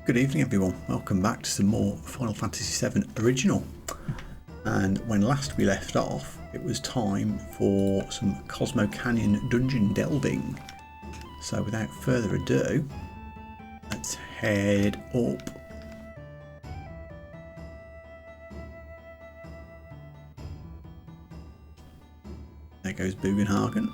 Good evening everyone, welcome back to some more Final Fantasy VII Original. And when last we left off, it was time for some Cosmo Canyon dungeon delving. So without further ado, let's head up. There goes Bugenhagen.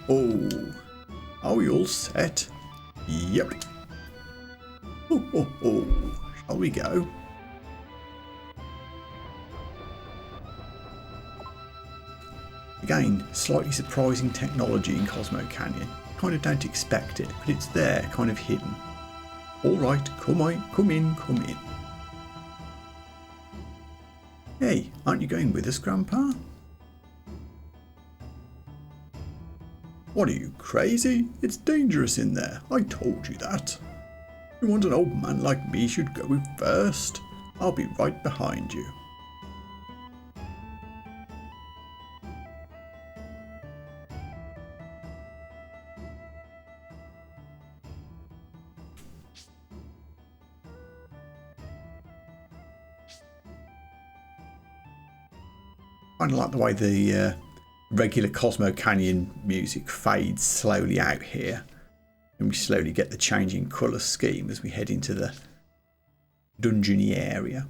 Oh, are we all set? Yep. Shall we go? Again, slightly surprising technology in Cosmo Canyon. Kind of don't expect it, but it's there, kind of hidden. Alright, come in. Hey, aren't you going with us, Grandpa? What are you, crazy? It's dangerous in there. I told you that. You want an old man like me should go first. I'll be right behind you. I kind of like the way the regular Cosmo Canyon music fades slowly out here, and we slowly get the changing colour scheme as we head into the dungeony area.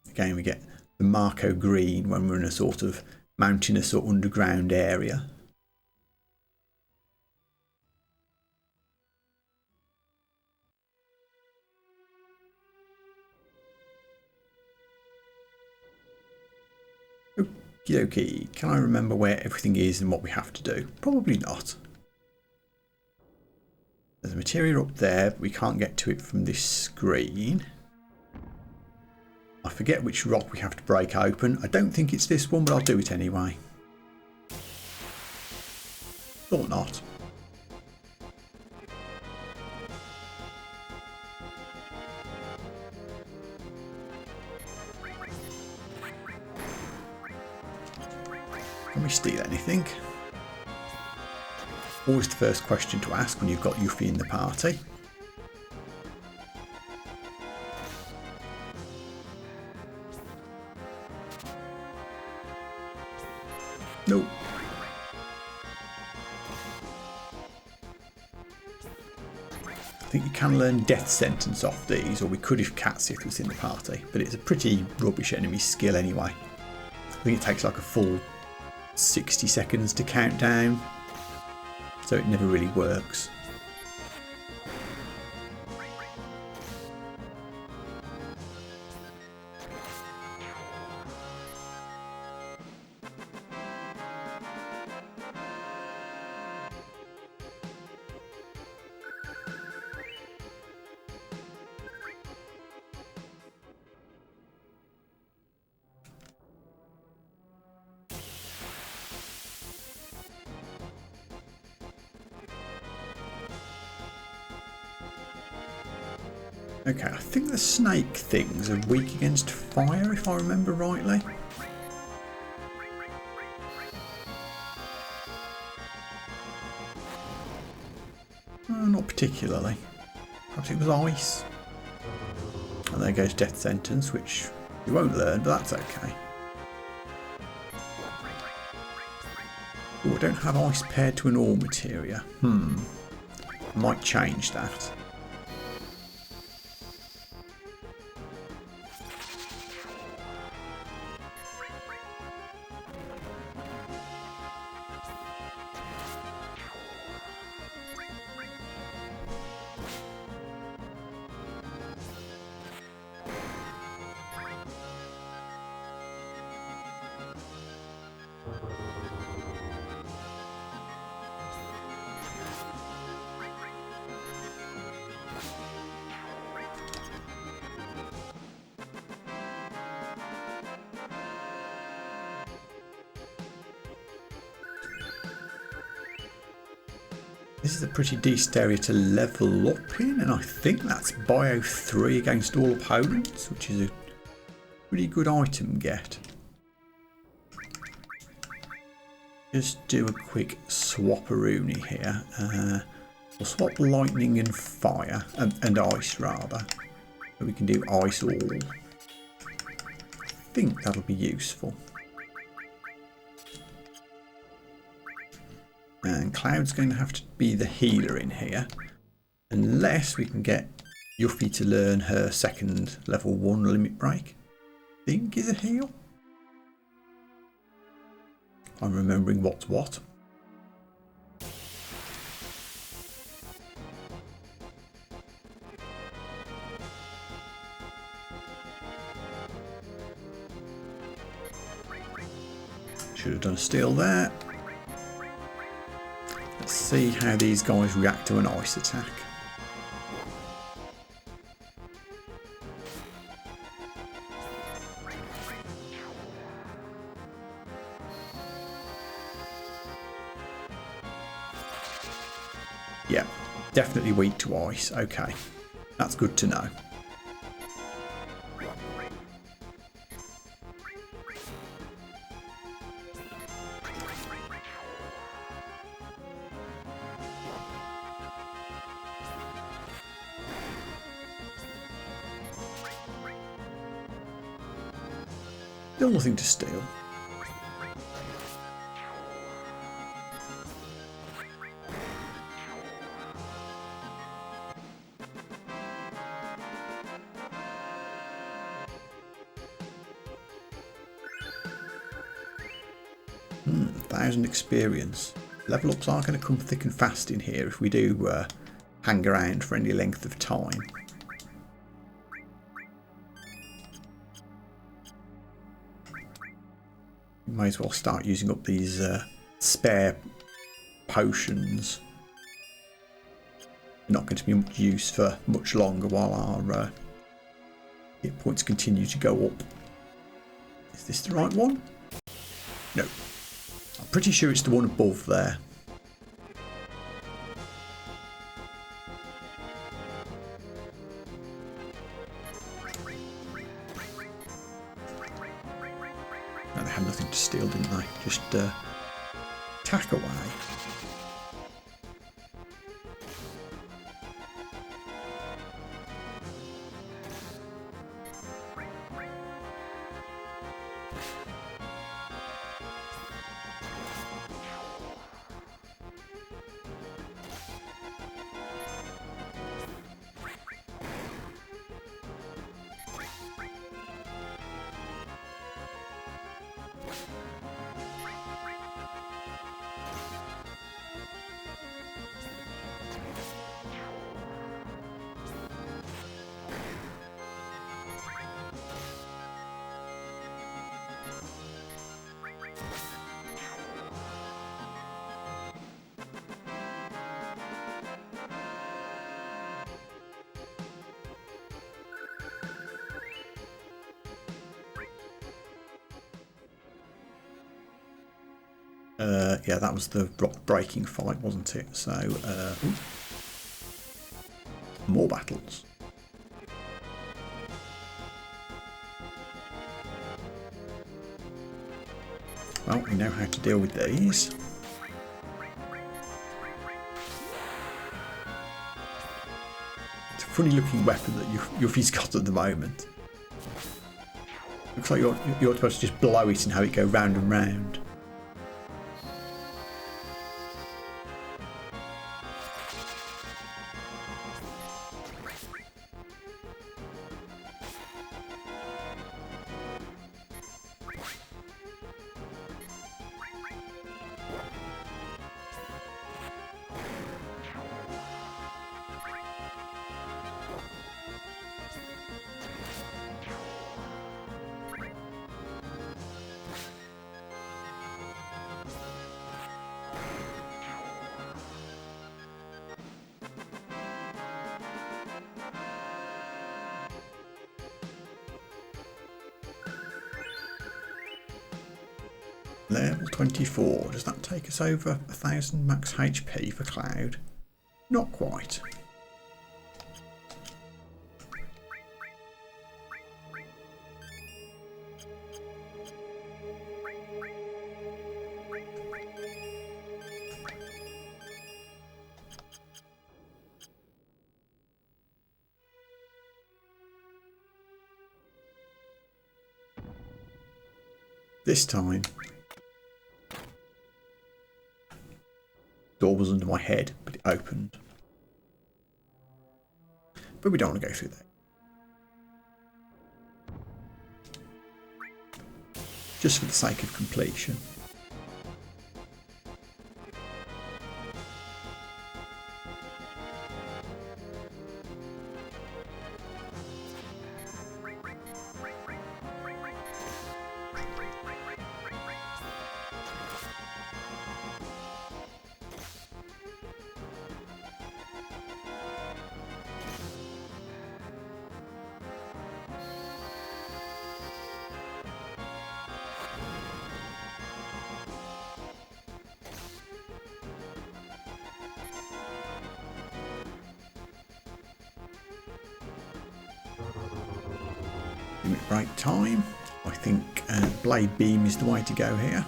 Again, we get the Marco green when we're in a sort of mountainous or underground area. Okay, can I remember where everything is and what we have to do? Probably not. There's a materia up there, but we can't get to it from this screen. I forget which rock we have to break open. I don't think it's this one, but I'll do it anyway. Or not. Can we steal anything? Always the first question to ask when you've got Yuffie in the party. Nope. I think you can learn death sentence off these, or we could if XIII was in the party, but it's a pretty rubbish enemy skill anyway. I think it takes like a full 60 seconds to count down, so it never really works. Okay, I think the snake things are weak against fire, if I remember rightly. Not particularly. Perhaps it was ice. And there goes death sentence, which you won't learn, but that's okay. Oh, I don't have ice paired to an ore materia. Might change that. This is a pretty decent area to level up in, and I think that's Bio 3 against all opponents, which is a pretty good item get. Just do a quick swap-a-rooney here. We'll swap lightning and fire, and ice rather. So we can do ice all. I think that'll be useful. And Cloud's going to have to be the healer in here. Unless we can get Yuffie to learn her second level 1 limit break. I think is a heal. I'm remembering what's what. Should have done a steal there. Let's see how these guys react to an ice attack. Yeah, definitely weak to ice. Okay, that's good to know. Still nothing to steal. Thousand experience. Level ups are going to come thick and fast in here if we do hang around for any length of time. Might as well start using up these spare potions. Not going to be much use for much longer while our hit points continue to go up. Is this the right one? No. I'm pretty sure it's the one above there. No, they had nothing to steal, didn't they? Just tack away. Yeah, that was the rock breaking fight, wasn't it? So, more battles. Well, we know how to deal with these. It's a funny looking weapon that Yuffie's got at the moment. Looks like you're supposed to just blow it and have it go round and round. Level 24. Does that take us over 1000 max HP for Cloud? Not quite. This time, door was under my head, but it opened. But we don't want to go through that. Just for the sake of completion. Limit break time. I think Blade Beam is the way to go here.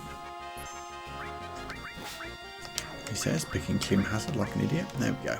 He says, picking Clim Hazard like an idiot. There we go.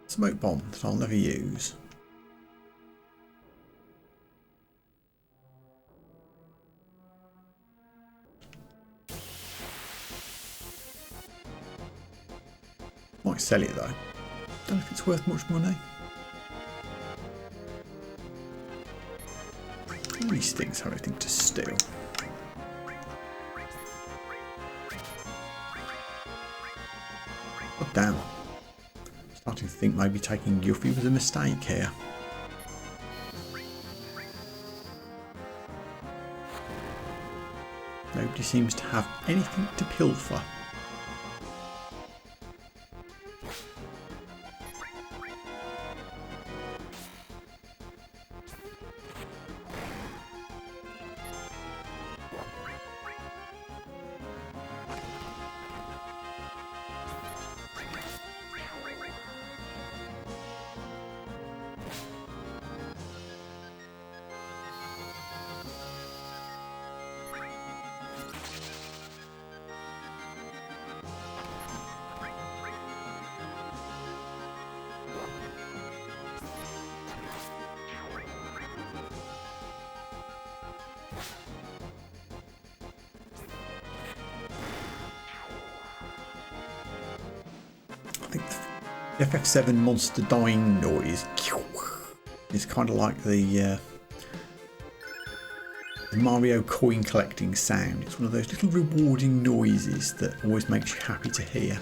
Smoke bomb that I'll never use. Might sell it though. Don't know if it's worth much money. These things have anything to steal. Oh damn. Starting to think maybe taking Yuffie was a mistake here. Nobody seems to have anything to pilfer. I think the FF7 monster dying noise is kind of like the Mario coin collecting sound. It's one of those little rewarding noises that always makes you happy to hear.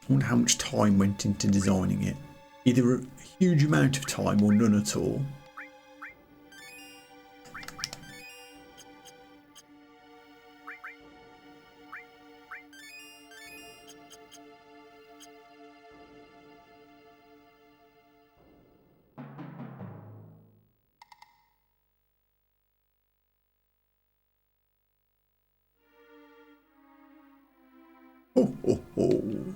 I wonder how much time went into designing it. Either a huge amount of time or none at all. Ho ho ho!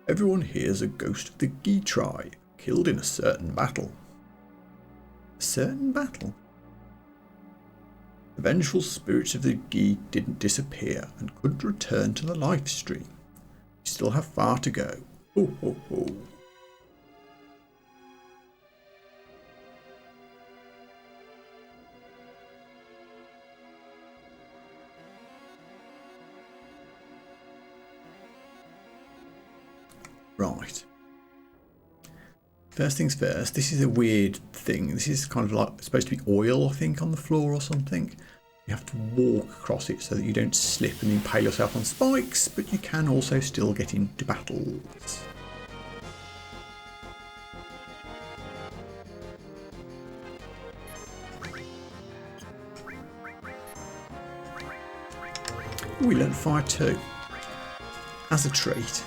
Everyone here's a ghost of the Gi tribe, killed in a certain battle. A certain battle? The vengeful spirits of the Gi didn't disappear and couldn't return to the life stream. We still have far to go. Ho ho ho! Right. first things first, this is a weird thing. This is kind of like supposed to be oil, I think, on the floor or something. You have to walk across it so that you don't slip and impale yourself on spikes, but you can also still get into battles. We learned fire too, as a treat.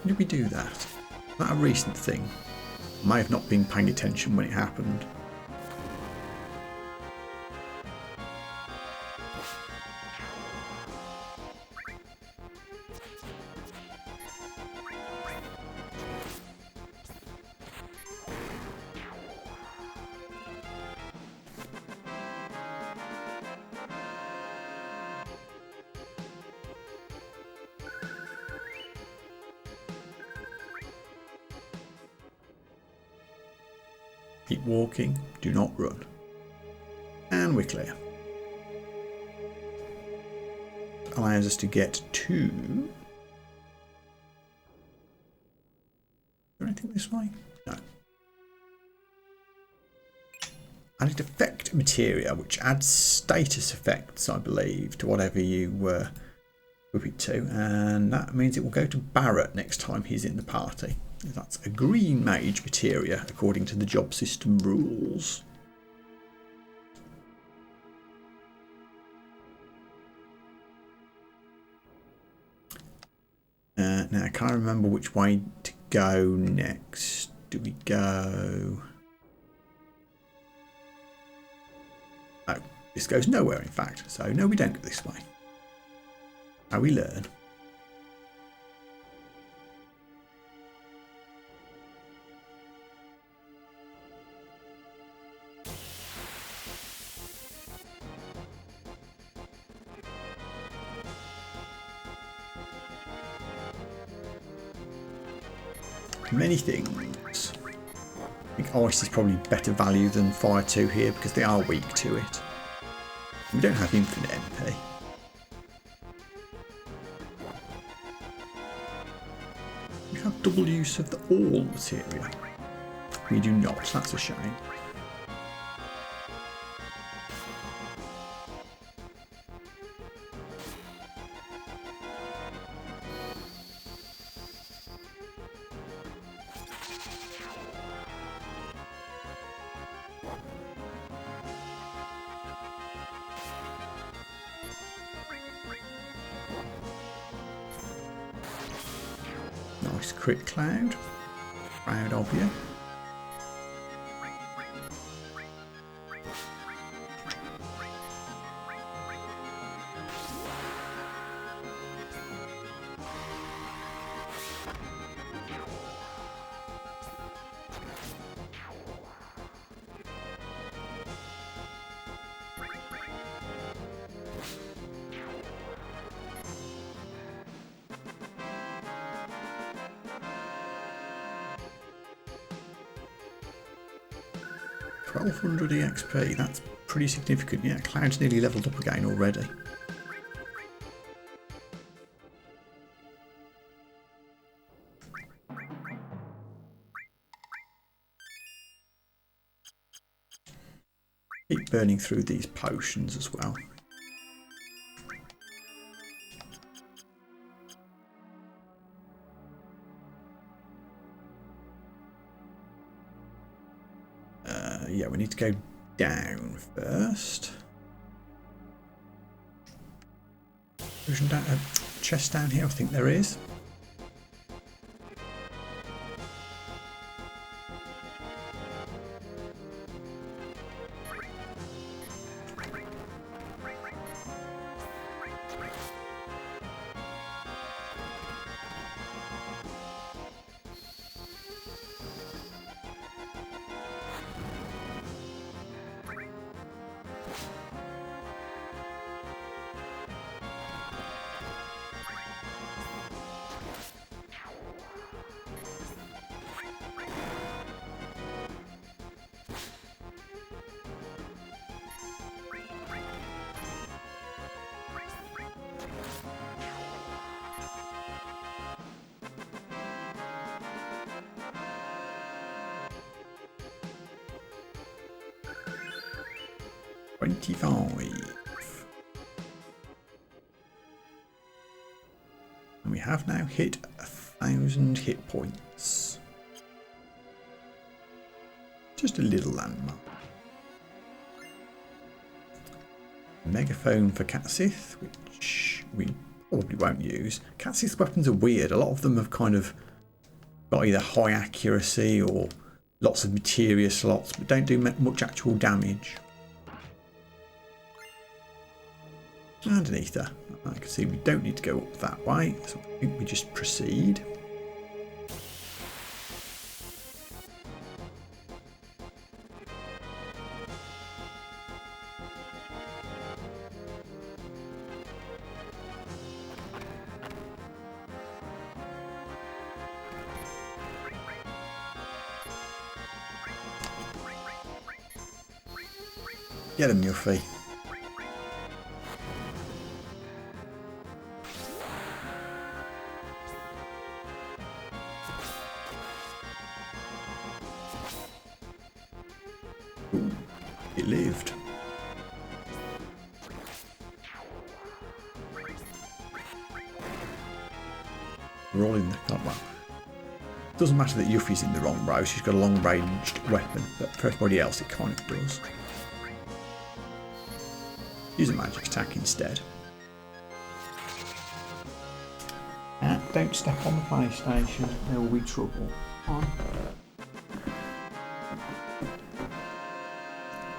Did we do that? Is that a recent thing? I may have not been paying attention when it happened. Keep walking, do not run. And we're clear. Allows us to get to... Is there anything this way? No. Added effect materia, which adds status effects, I believe, to whatever you whip it to. And that means it will go to Barret next time he's in the party. That's a green mage materia according to the job system rules. Now I can't remember which way to go next. Do we go... Oh, this goes nowhere in fact. So no, we don't go this way. How we learn. Many things. I think ice is probably better value than fire 2 here because they are weak to it. We don't have infinite MP. We have double use of the all materia. We do not, that's a shame. Nice crit cloud. Proud of you. $1200 EXP, that's pretty significant. Yeah, Cloud's nearly leveled up again already. Keep burning through these potions as well. Yeah, we need to go down first. There's a chest down here, I think there is. 25. And we have now hit 1,000 hit points. Just a little landmark. Megaphone for Sith, which we probably won't use. Sith weapons are weird. A lot of them have kind of got either high accuracy or lots of materia slots, but don't do much actual damage. And an ether. I can see we don't need to go up that way, so I think we just proceed. Get him, Yuffie. Ooh, it lived. We're all in the well. Doesn't matter that Yuffie's in the wrong row, she's got a long ranged weapon, but for everybody else it kind of does. Use a magic attack instead. Don't step on the PlayStation, there will be trouble.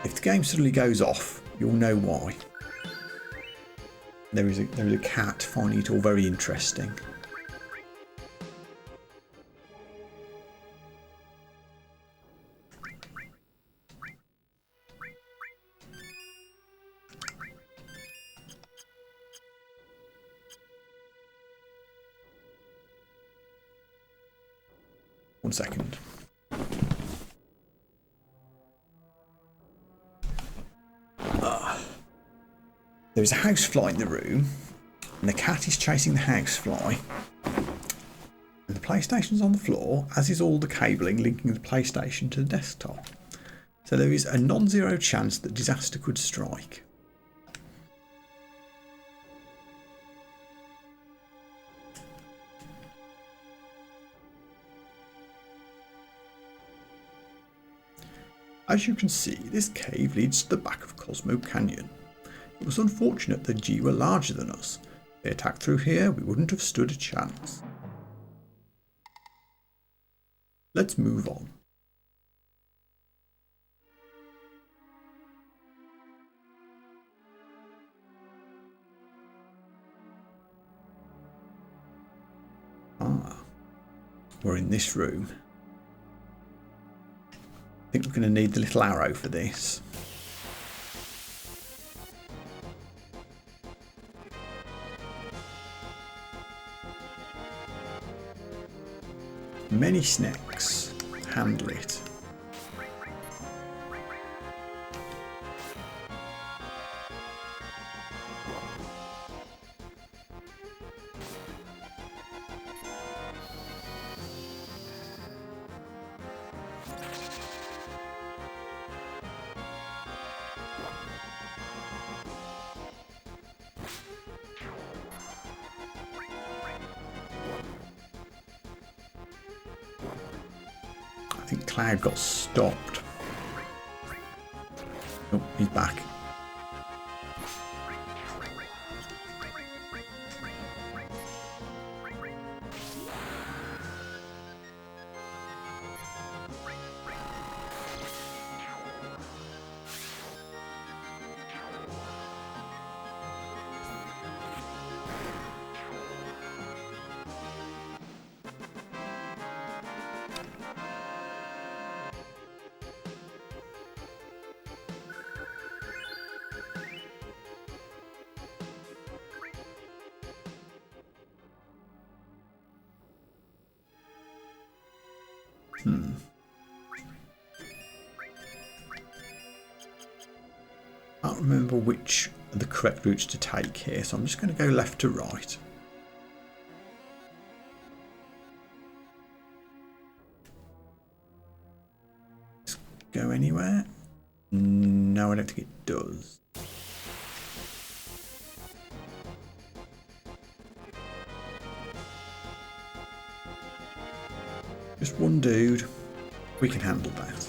If the game suddenly goes off, you'll know why. There is a cat finding it all very interesting. One second. There is a housefly in the room, and the cat is chasing the housefly. And the PlayStation's on the floor, as is all the cabling linking the PlayStation to the desktop. So there is a non-zero chance that disaster could strike. As you can see, this cave leads to the back of Cosmo Canyon. It was unfortunate that G were larger than us. If they attacked through here, we wouldn't have stood a chance. Let's move on. We're in this room. I think we're going to need the little arrow for this. Many snakes. Handle it. I think Cloud got stopped. Oh, he's back. I can't remember which are the correct routes to take here, so I'm just going to go left to right. Let's go anywhere? No. No, I don't think it does. Just one dude. We can handle that.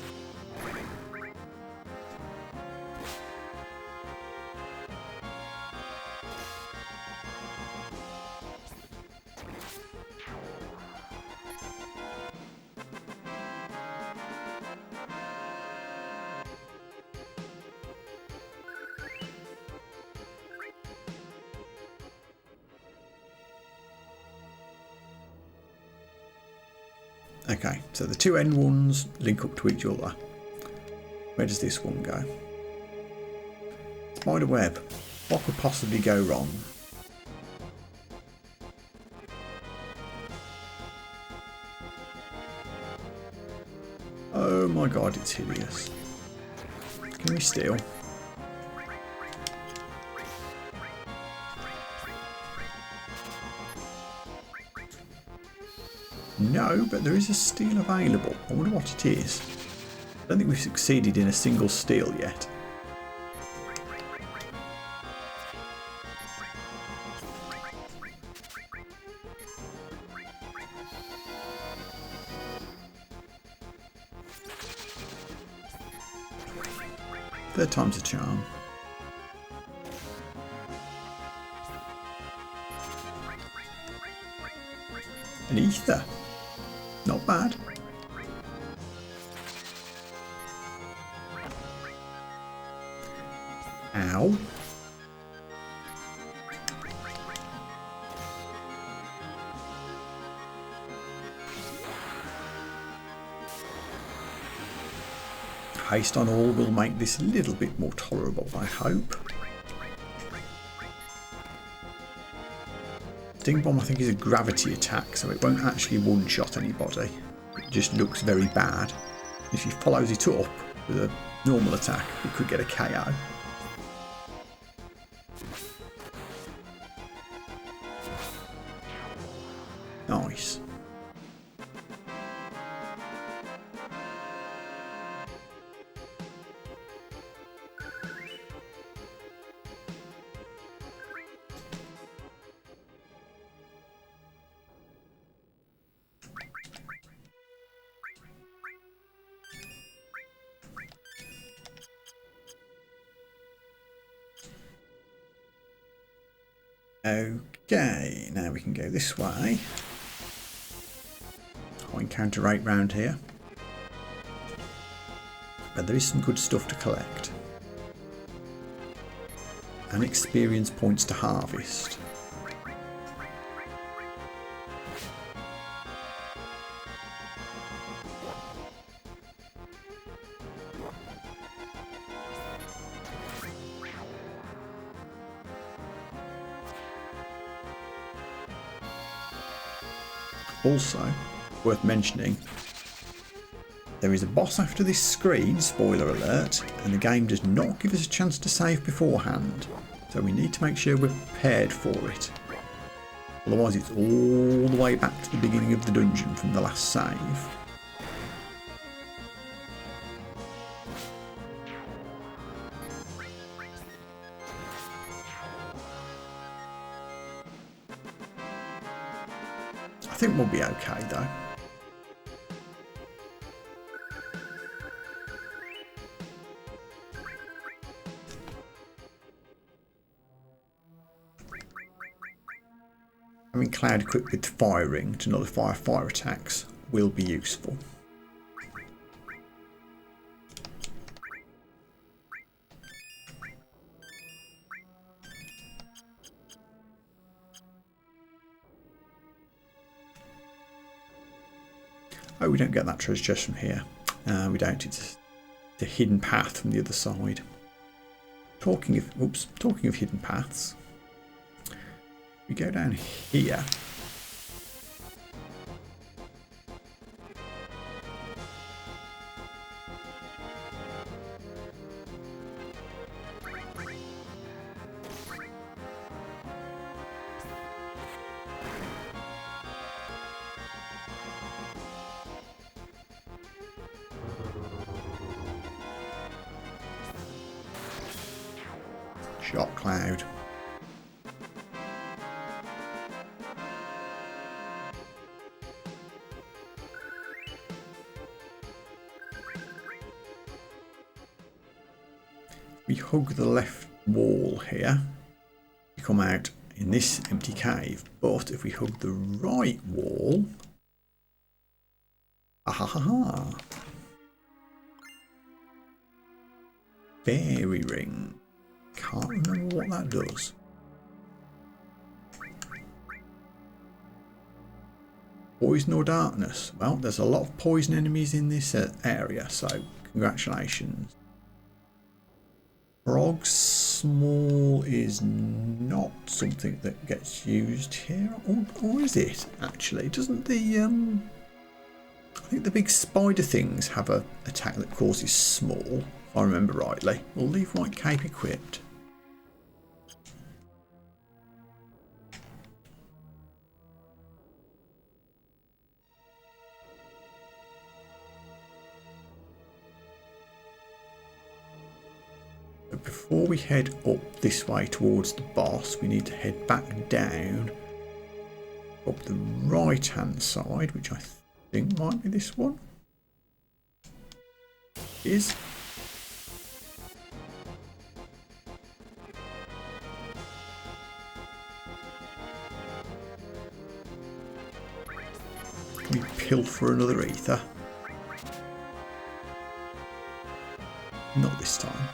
Okay, so the two end ones link up to each other. Where does this one go? Spider web. What could possibly go wrong? Oh my god, it's hideous. Can we steal? No, but there is a steal available. I wonder what it is. I don't think we've succeeded in a single steal yet. Third time's a charm. An ether. Not bad. Ow. Haste on all will make this a little bit more tolerable, I hope. Sting Bomb I think is a gravity attack, so it won't actually one-shot anybody. It just looks very bad. If he follows it up with a normal attack, we could get a KO. Nice. Okay, now we can go this way. High encounter rate round here. But there is some good stuff to collect. And experience points to harvest. Also, worth mentioning, there is a boss after this screen, spoiler alert, and the game does not give us a chance to save beforehand, so we need to make sure we're prepared for it. Otherwise it's all the way back to the beginning of the dungeon from the last save. I think we'll be okay though. Having Cloud equipped with firing to nullify fire attacks will be useful. Oh, we don't get that treasure chest from here. We don't. It's a hidden path from the other side. Talking of hidden paths, we go down here. Shock cloud. We hug the left wall here. We come out in this empty cave, but if we hug the right wall, ahaha, fairy ring. Can't remember what that does. Poison or darkness? Well, there's a lot of poison enemies in this area, so congratulations. Frog small is not something that gets used here, or is it actually? Doesn't the I think the big spider things have a attack that causes small, if I remember rightly. We'll leave white cape equipped. Before we head up this way towards the boss, we need to head back down up the right hand side, which I think might be this one. Is we pilfer another ether? Not this time.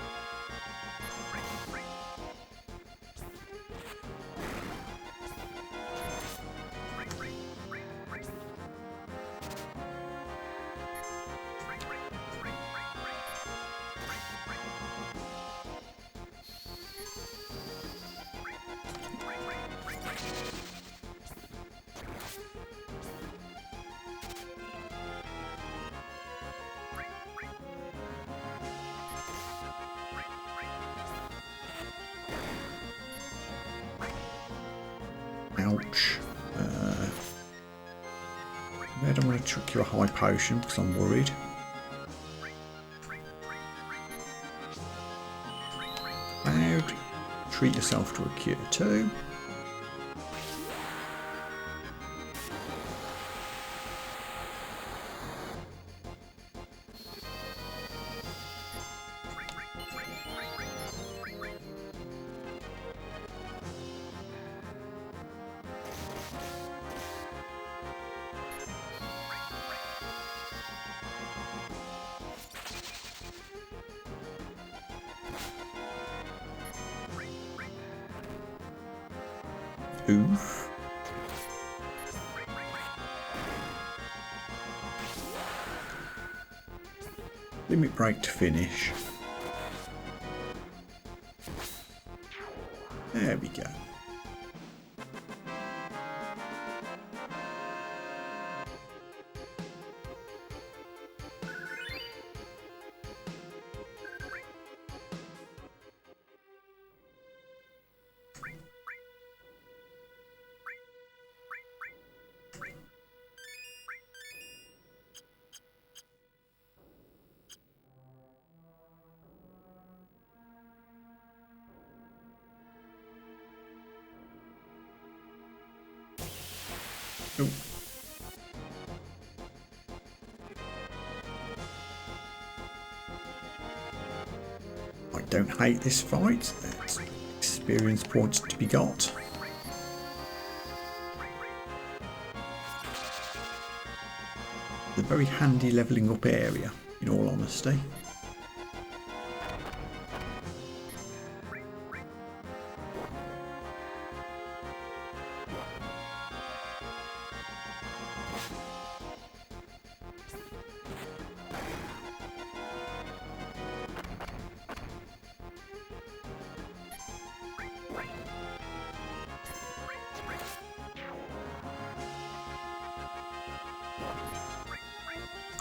Ouch. I don't want to chuck you a high potion because I'm worried. Out. Treat yourself to a cure too. Oof. Limit break to finish. There we go. Oh. I don't hate this fight. There's experience points to be got. It's a very handy levelling up area, in all honesty.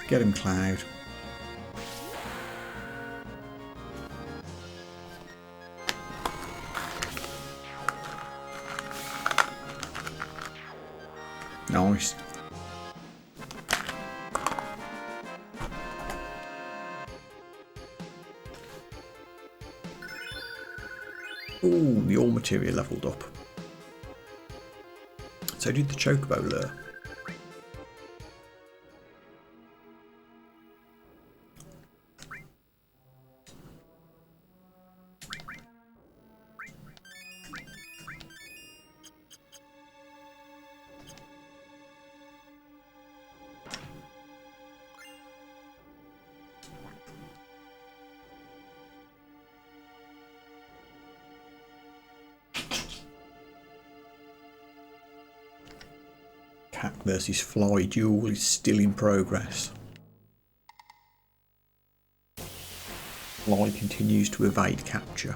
Get him, Cloud. Nice. Ooh, the all materia leveled up. So did the chocobo lure. Cat versus fly duel is still in progress. Fly continues to evade capture.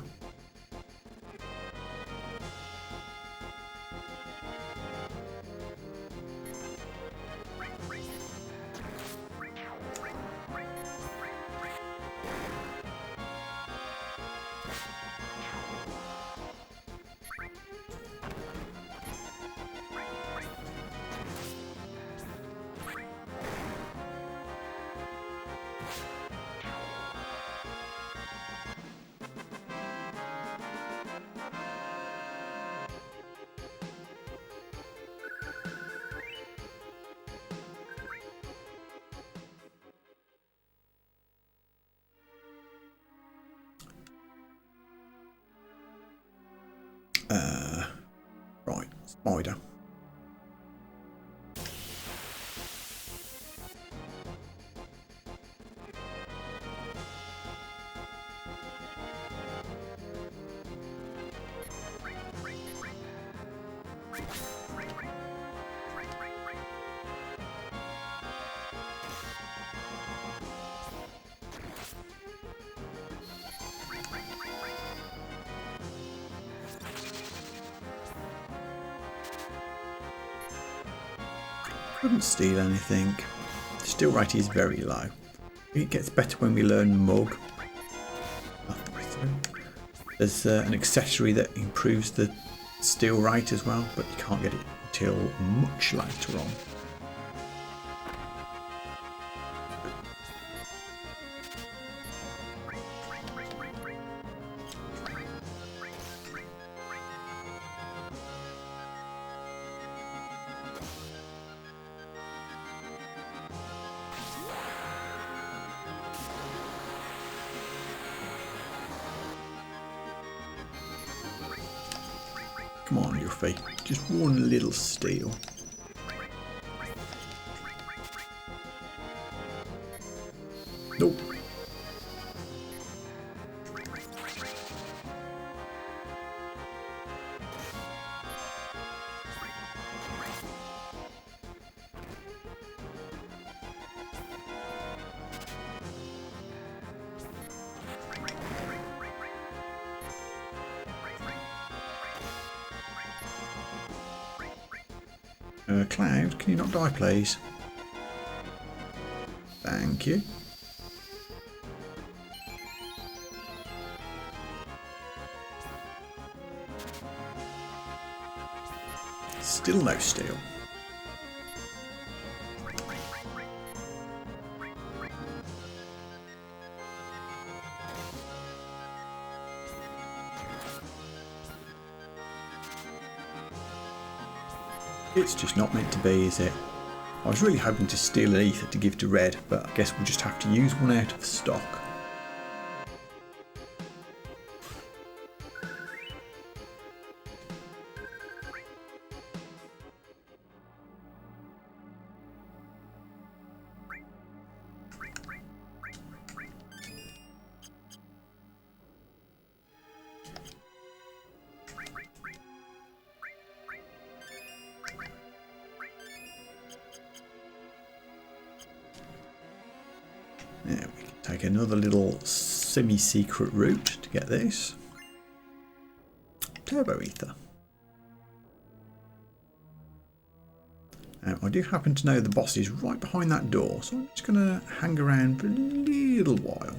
Right, spider. Couldn't steal anything. Steal rate is very low. It gets better when we learn Mug. There's an accessory that improves the steal rate as well, but you can't get it until much later on. Come on, Yuffie. Just one little steal. Nope. Cloud, can you not die, please? Thank you. Still no steal. It's just not meant to be, is it? I was really hoping to steal an ether to give to Red, but I guess we'll just have to use one out of the stock. Now we can take another little semi-secret route to get this. Turbo ether. Now I do happen to know the boss is right behind that door, so I'm just going to hang around for a little while.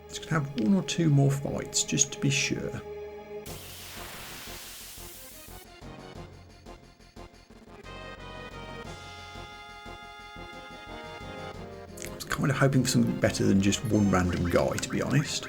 Just going to have one or two more fights just to be sure. Kind of hoping for something better than just one random guy, to be honest.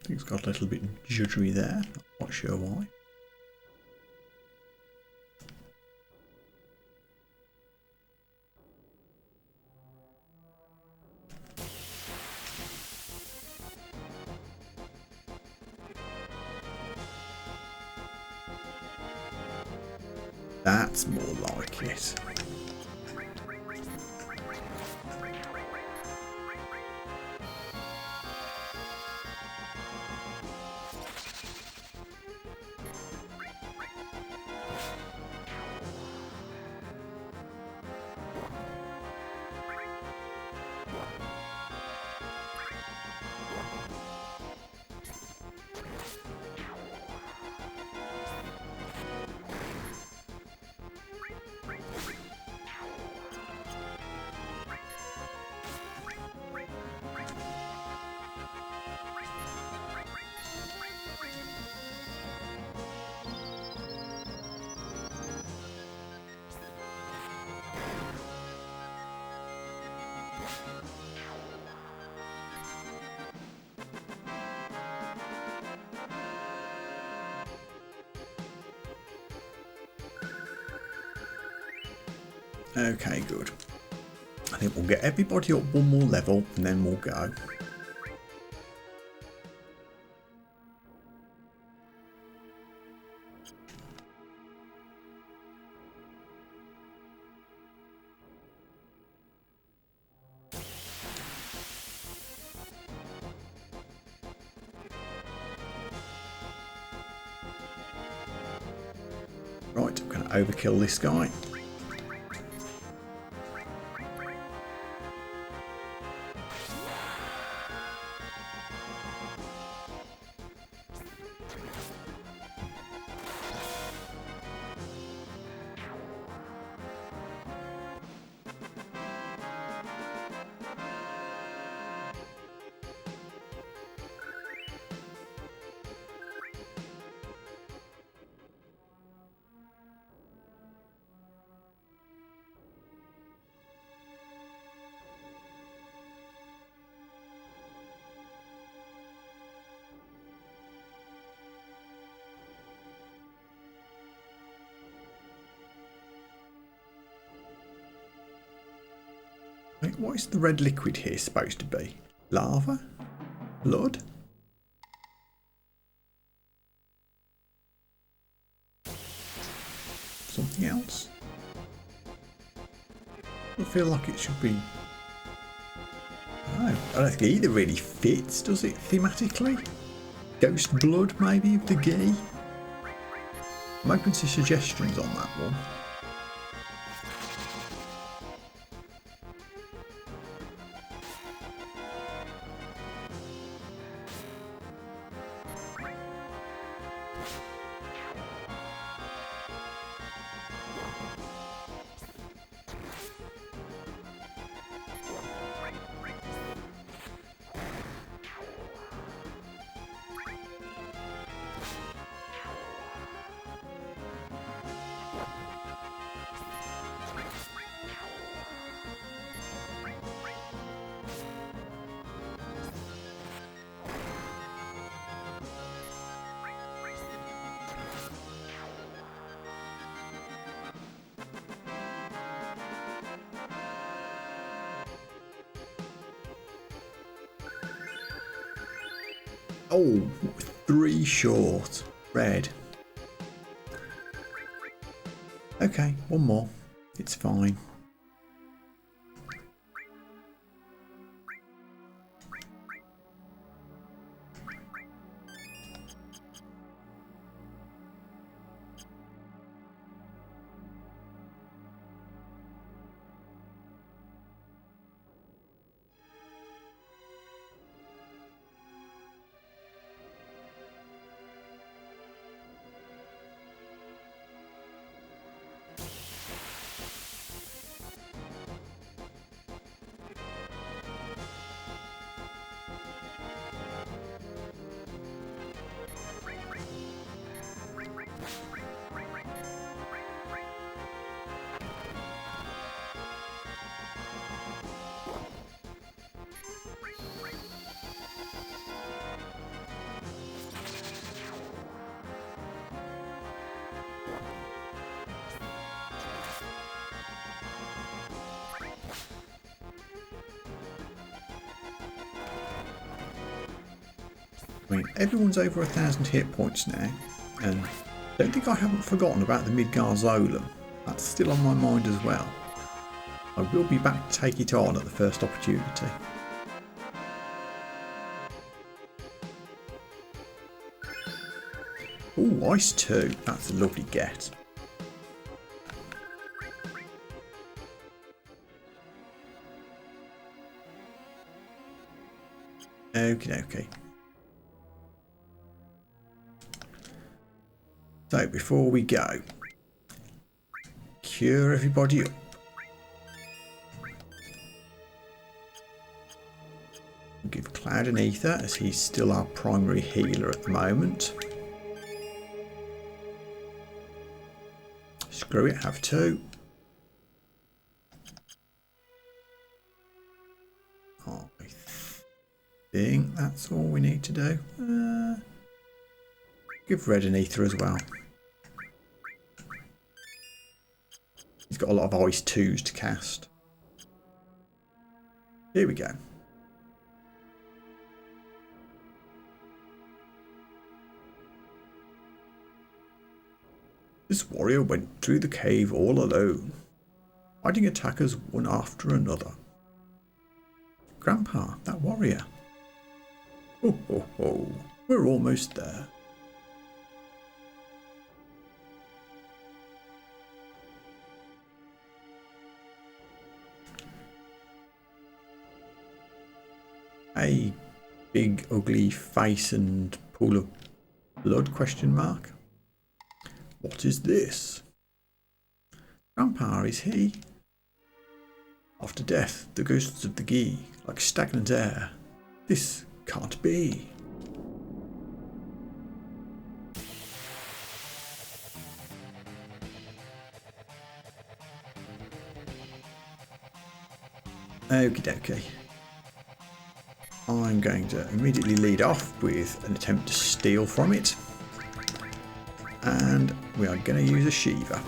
Things got a little bit juddery there, not quite sure why. That's more like it. Okay, good. I think we'll get everybody up one more level and then we'll go. Right, I'm going to overkill this guy. What is the red liquid here supposed to be? Lava? Blood? Something else? I feel like it should be... I don't think either really fits, does it, thematically? Ghost blood, maybe, of the ghee? I'm open to suggestions on that one. Oh, 3 short. Red. Okay, one more. It's fine. I mean, everyone's over 1,000 hit points now, and I don't think I haven't forgotten about the Midgar Zolom. That's still on my mind as well. I will be back to take it on at the first opportunity. Ooh, Ice 2. That's a lovely get. Okie dokie. So before we go, cure everybody up. Give Cloud an ether as he's still our primary healer at the moment. Screw it, have 2. I think that's all we need to do. Give Red an ether as well. He's got a lot of Ice 2s to cast. Here we go. This warrior went through the cave all alone, fighting attackers one after another. Grandpa, that warrior. Ho ho ho, we're almost there. A big ugly face and pool of blood, question mark. What is this? Grandpa, is he? After death, the ghosts of the Ghee, like stagnant air. This can't be. Okie dokie. I'm going to immediately lead off with an attempt to steal from it. And we are going to use a Shiva.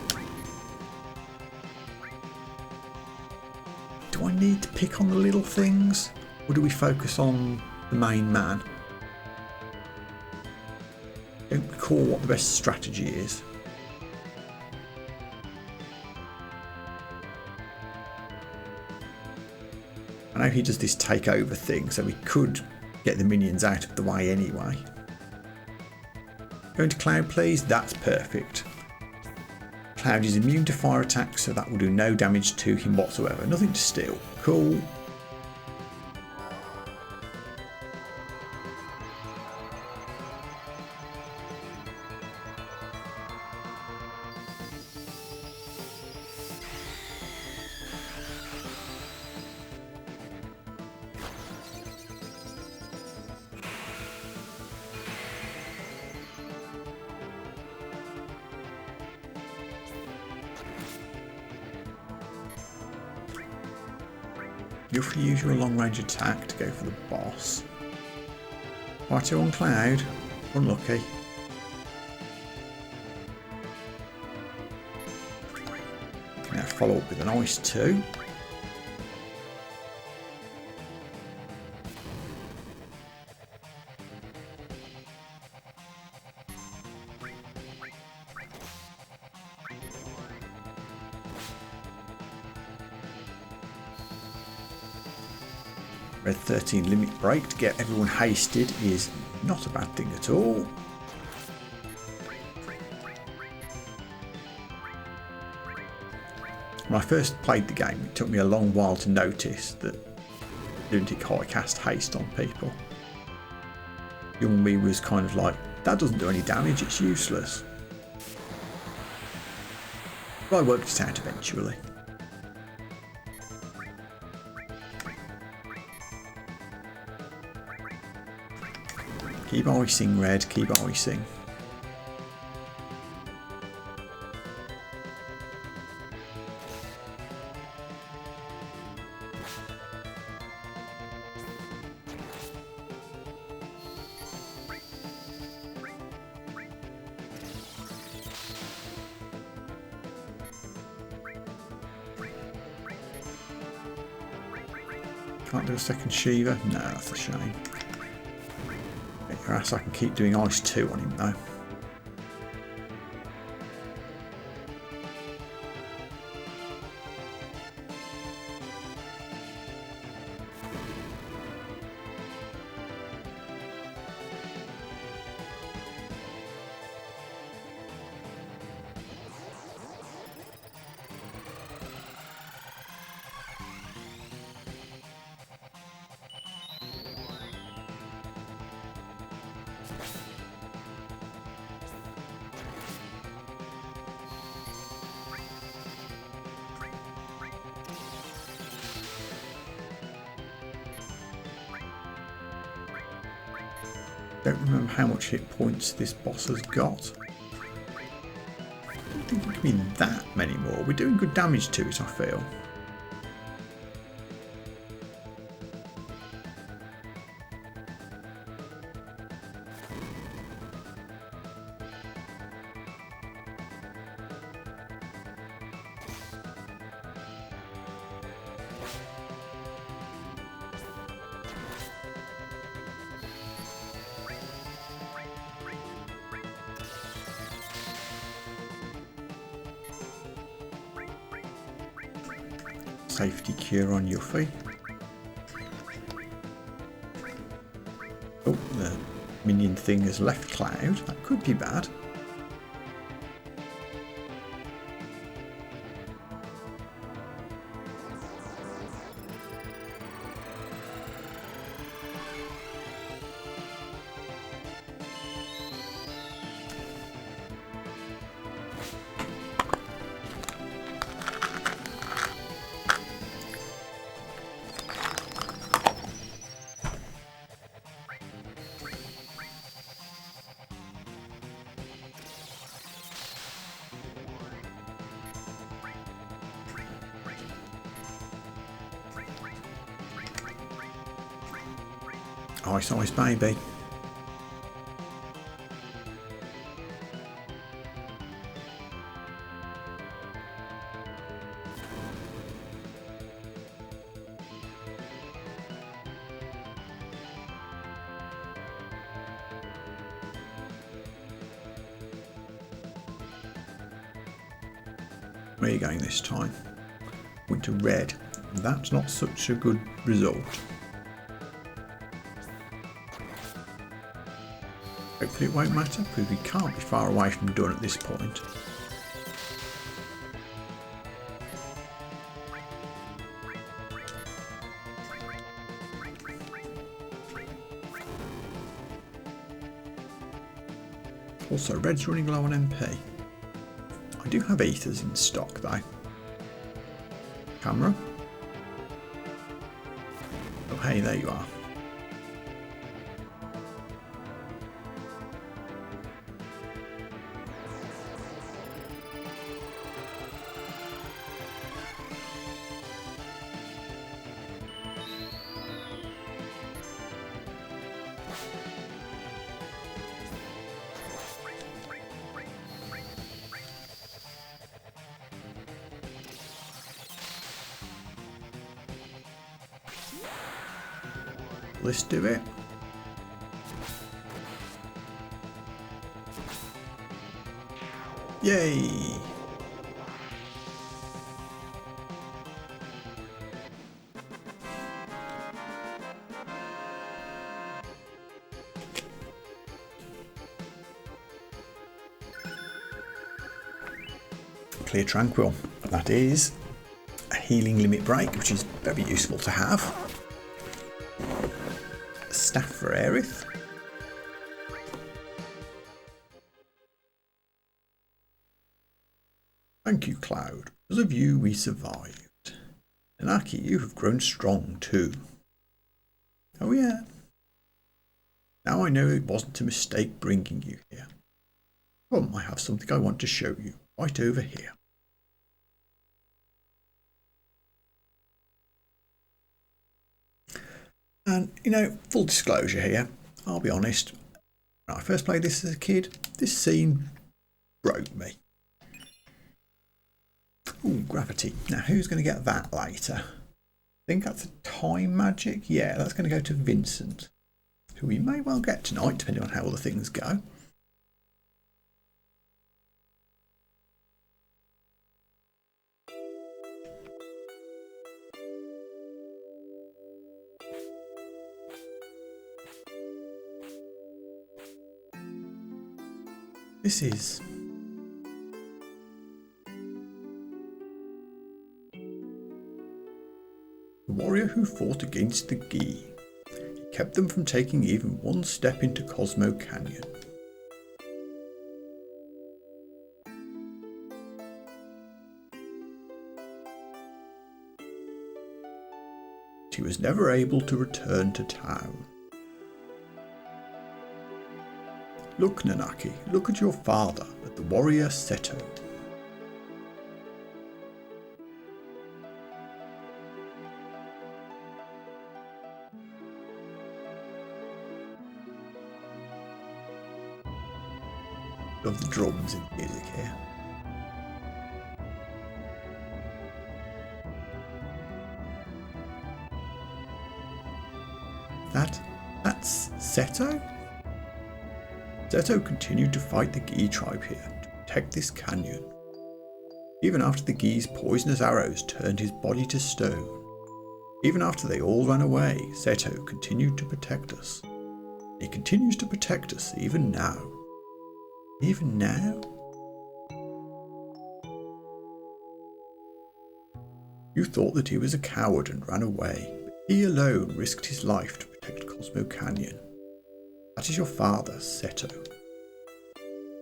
Do I need to pick on the little things? Or do we focus on the main man? I don't recall what the best strategy is. I know he does this takeover thing, so we could get the minions out of the way anyway. Going to Cloud, please. That's perfect. Cloud is immune to fire attacks, so that will do no damage to him whatsoever. Nothing to steal. Cool. Yuffie, use your long range attack to go for the boss. Party on Cloud. Unlucky. Now follow up with an Ice 2. Red 13 limit break to get everyone hasted is not a bad thing at all. When I first played the game, it took me a long while to notice that Lunatic High cast haste on people. Young me was kind of like, that doesn't do any damage, it's useless. But I worked it out eventually. Keep icing, Red, keep icing. Can't do a second Shiva? No, that's a shame. Perhaps I can keep doing ice 2 on him though. Don't remember how much hit points this boss has got. I don't think it can be that many more. We're doing good damage to it, I feel. Safety cure on Yuffie. Oh, the minion thing has left Cloud. That could be bad. Ice, ice, baby. Where are you going this time? Went to red. That's not such a good result. Hopefully it won't matter, because we can't be far away from done at this point. Also, red's running low on MP. I do have ethers in stock though. Camera. Oh hey, there you are. Let's do it. Yay! Clear tranquil. That is a healing limit break, which is very useful to have. Staff for Aerith. Thank you, Cloud. Because of you, we survived. And Aki, you have grown strong too. Oh yeah. Now I know it wasn't a mistake bringing you here. Come, I have something I want to show you. Right over here. And, you know, full disclosure here, I'll be honest, when I first played this as a kid, this scene broke me. Ooh, gravity. Now, who's going to get that later? I think that's a time magic. Yeah, that's going to go to Vincent. who we may well get tonight, depending on how other things go. This is the warrior who fought against the Gi. He kept them from taking even one step into Cosmo Canyon. But he was never able to return to town. Look, Nanaki, look at your father, at the warrior Seto. Love the drums in the music here. That's Seto? Seto continued to fight the Gi tribe here to protect this canyon. Even after the Gi's poisonous arrows turned his body to stone, even after they all ran away, Seto continued to protect us. He continues to protect us even now. Even now? You thought that he was a coward and ran away, but he alone risked his life to protect Cosmo Canyon. That is your father, Seto.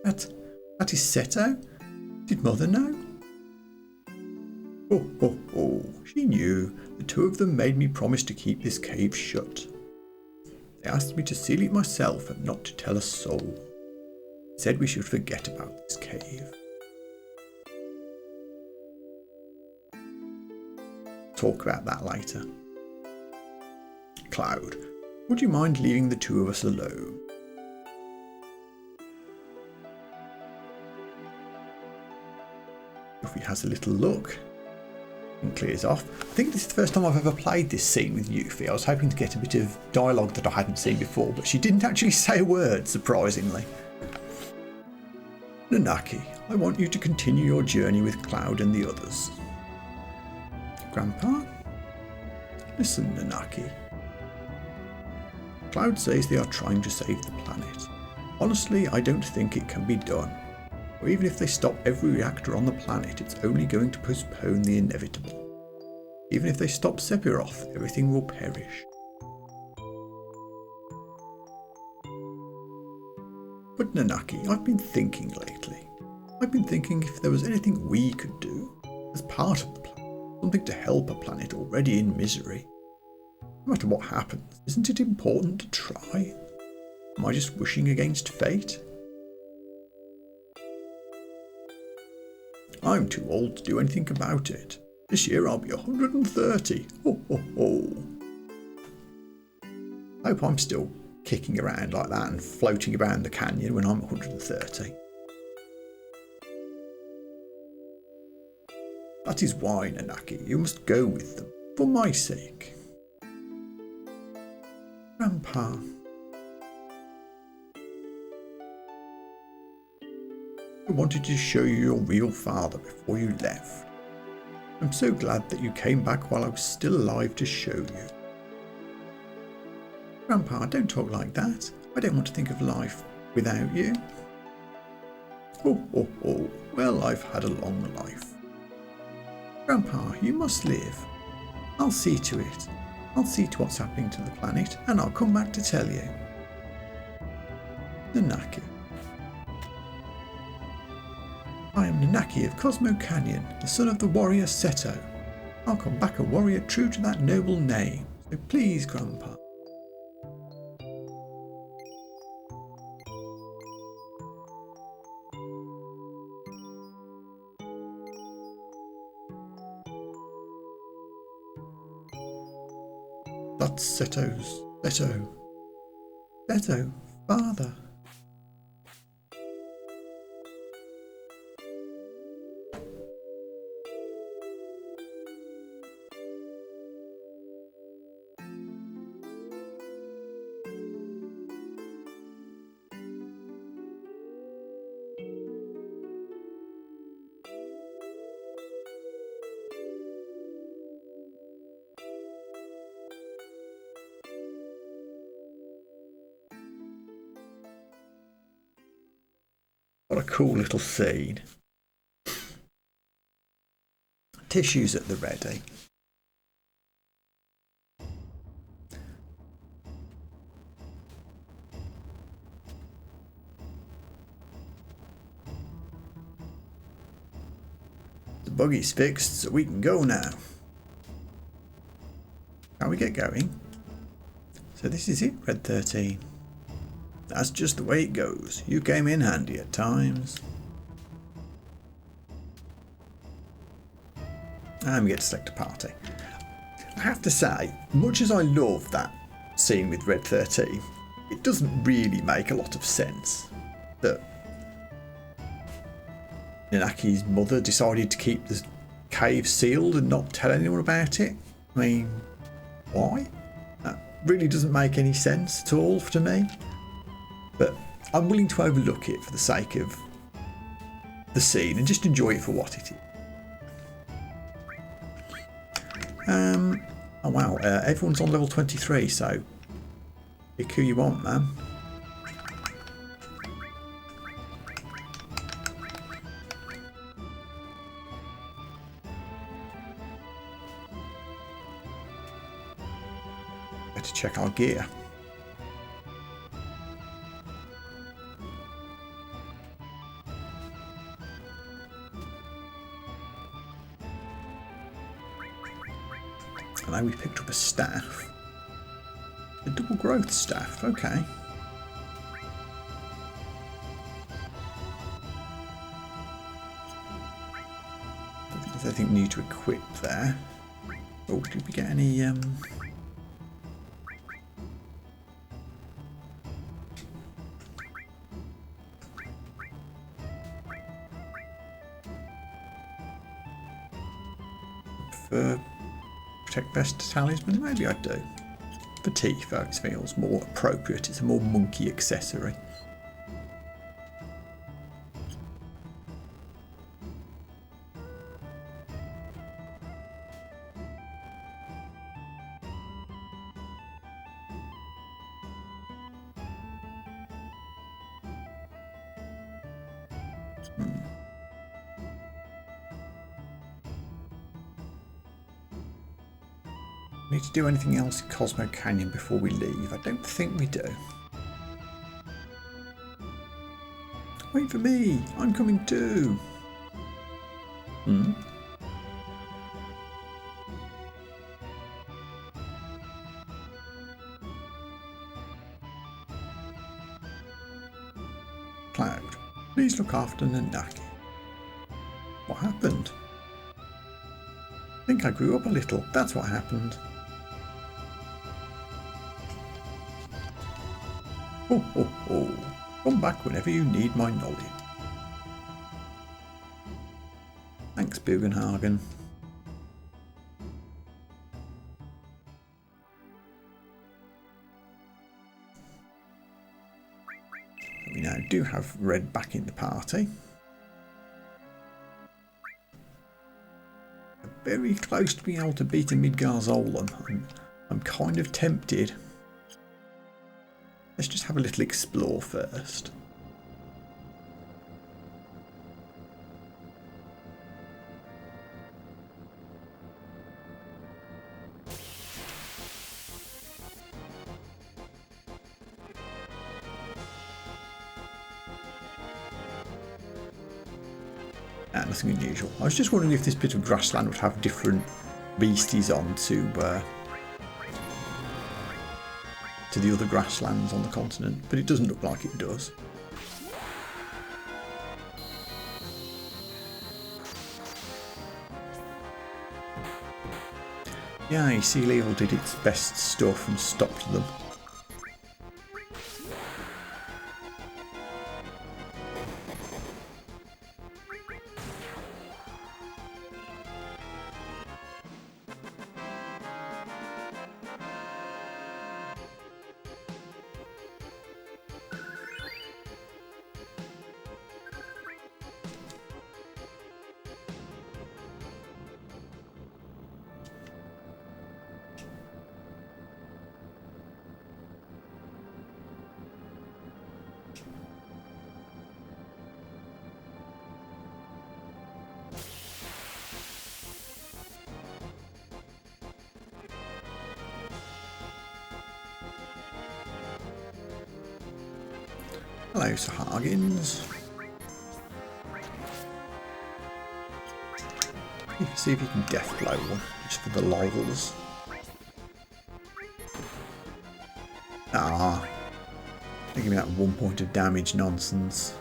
That is Seto? Did Mother know? Oh, she knew. The two of them made me promise to keep this cave shut. They asked me to seal it myself and not to tell a soul. They said we should forget about this cave. Talk about that later. Cloud, would you mind leaving the two of us alone? Yuffie has a little look and clears off. I think this is the first time I've ever played this scene with Yuffie. I was hoping to get a bit of dialogue that I hadn't seen before, but she didn't actually say a word, surprisingly. Nanaki, I want you to continue your journey with Cloud and the others. Grandpa? Listen, Nanaki. Cloud says they are trying to save the planet. Honestly, I don't think it can be done. Or even if they stop every reactor on the planet, it's only going to postpone the inevitable. Even if they stop Sephiroth, everything will perish. But Nanaki, I've been thinking lately. I've been thinking if there was anything we could do, as part of the planet, something to help a planet already in misery. No matter what happens, isn't it important to try? Am I just wishing against fate? I'm too old to do anything about it. This year I'll be 130. Ho ho ho. I hope I'm still kicking around like that and floating around the canyon when I'm 130. That is why, Nanaki, you must go with them, for my sake. Grandpa. I wanted to show you your real father before you left. I'm so glad that you came back while I was still alive to show you. Grandpa, don't talk like that. I don't want to think of life without you. Oh, well, I've had a long life. Grandpa, you must live. I'll see to it. I'll see to what's happening to the planet, and I'll come back to tell you. Nanaki. I am Nanaki of Cosmo Canyon, the son of the warrior Seto. I'll come back a warrior true to that noble name, so please, Grandpa. That's Seto, father. What a cool little scene. Tissues at the ready. The buggy's fixed, so we can go now. Can we get going? So this is it, Red 13. That's just the way it goes. You came in handy at times. And we get to select a party. I have to say, much as I love that scene with Red 13, it doesn't really make a lot of sense that Nanaki's mother decided to keep the cave sealed and not tell anyone about it. I mean, why? That really doesn't make any sense at all to me. But I'm willing to overlook it for the sake of the scene and just enjoy it for what it is. Oh wow, everyone's on level 23, so pick who you want, man. Better check our gear. I know we picked up a staff. A double growth staff, okay. I think there's anything new to equip there. Oh, did we get any for Protect Best Talisman? Maybe I do. For Tifa, it feels more appropriate. It's a more monkey accessory. Need to do anything else in Cosmo Canyon before we leave? I don't think we do. Wait for me! I'm coming too! Cloud, please look after Nanaki. What happened? I think I grew up a little. That's what happened. Ho ho ho. Come back whenever you need my knowledge. Thanks, Bugenhagen. We now do have Red back in the party. Very close to being able to beat a Midgar Zolom. I'm kind of tempted. Let's just have a little explore first. Nothing unusual. I was just wondering if this bit of grassland would have different beasties on to the other grasslands on the continent, but it doesn't look like it does. Yeah, Sea Level did its best stuff and stopped them. Hello, Sir Hargins. See if you can death blow one, just for the lols. Ah, give me that 1 point of damage nonsense.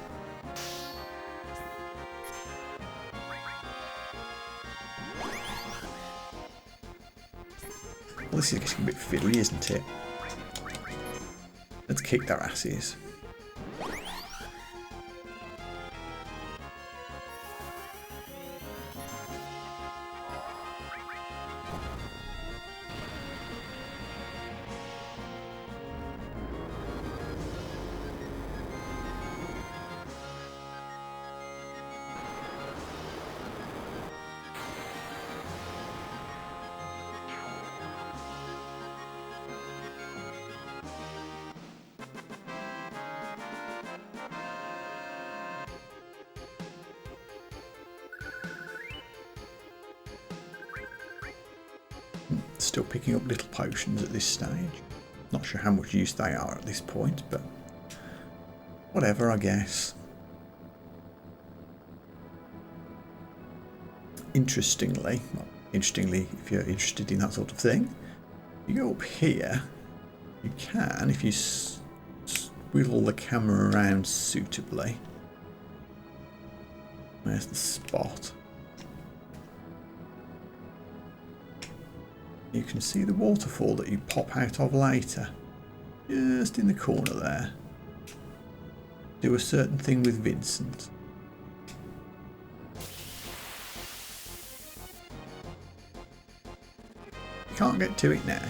Well, this is getting a bit fiddly, isn't it? Let's kick their asses. Still picking up little potions at this stage. Not sure how much use they are at this point, but whatever, I guess. Interestingly, well, interestingly, if you're interested in that sort of thing, you go up here, you can, if you swivel the camera around suitably. There's the spot. You can see the waterfall that you pop out of later, just in the corner there. Do a certain thing with Vincent. You can't get to it now.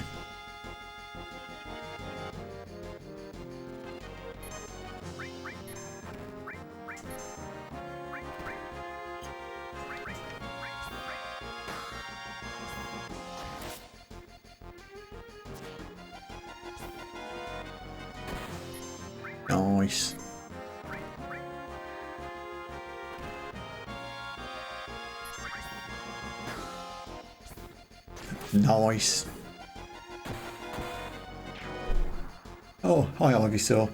Nice. Nice. Oh, hi Ivysaur.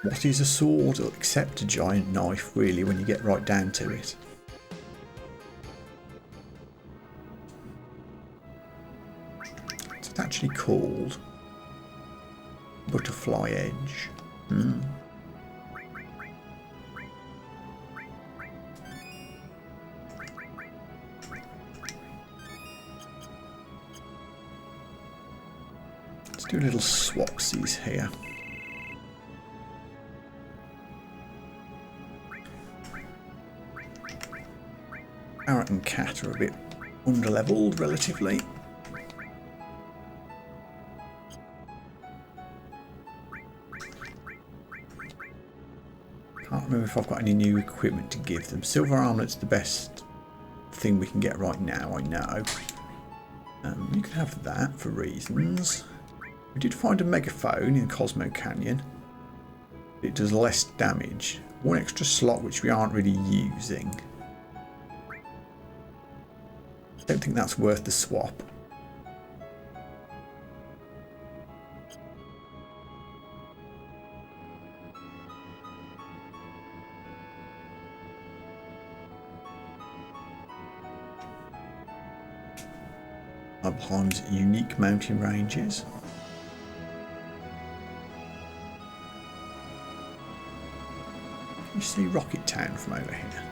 What is a sword except a giant knife, really, when you get right down to it? It's actually called Butterfly Edge. Let's do little swapsies here. Barret and Cait are a bit underleveled relatively. Can't remember if I've got any new equipment to give them. Silver armlet's the best thing we can get right now, I know. You can have that for reasons. We did find a megaphone in Cosmo Canyon. It does less damage. One extra slot which we aren't really using. Don't think that's worth the swap. Nibelheim's unique mountain ranges. Can you see Rocket Town from over here?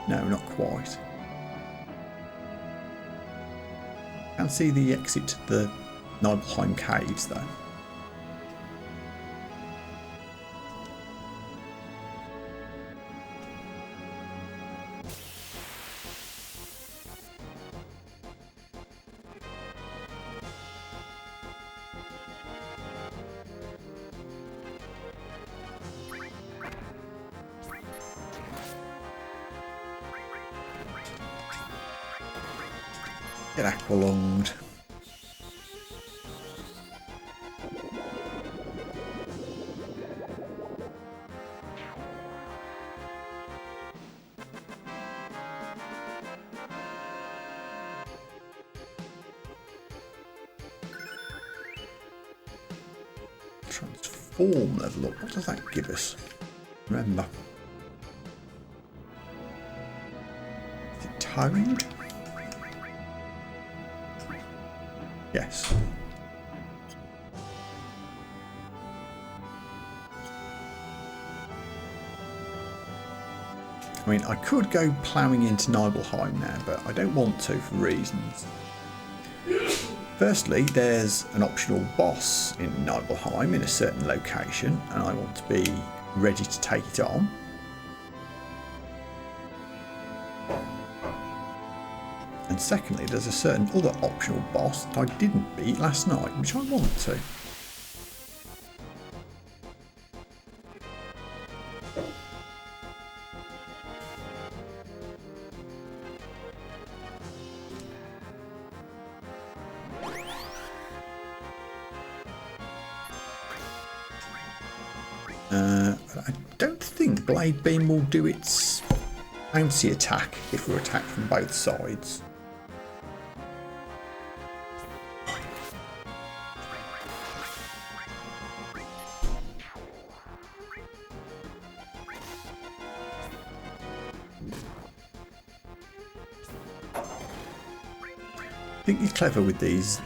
No, not quite. I can see the exit to the Nibelheim caves though. Get aqualunged. Transform level up. What does that give us? Remember. Is it toned? Yes. I mean, I could go ploughing into Nibelheim now, but I don't want to for reasons. Firstly, there's an optional boss in Nibelheim in a certain location, and I want to be ready to take it on. And secondly, there's a certain other optional boss that I didn't beat last night, which I want to. I don't think Blade Beam will do its bouncy attack if we're attacked from both sides. I think you're clever with these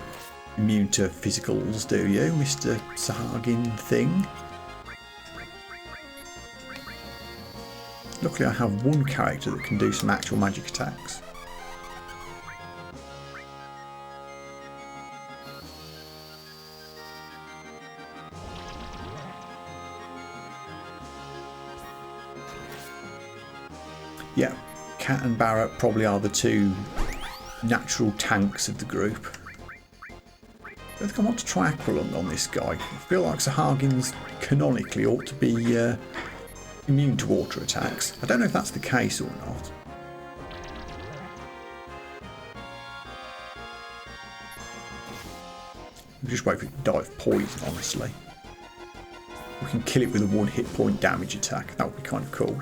immune to physicals, do you, Mr. Sahagin thing? Luckily I have one character that can do some actual magic attacks. Yeah, Cait and Barret probably are the two natural tanks of the group. I don't think I want to try Aqualung on this guy. I feel like Sahagins canonically ought to be immune to water attacks. I don't know if that's the case or not. We'll just wait for it to die of poison, honestly. We can kill it with a 1 hit point damage attack. That would be kind of cool.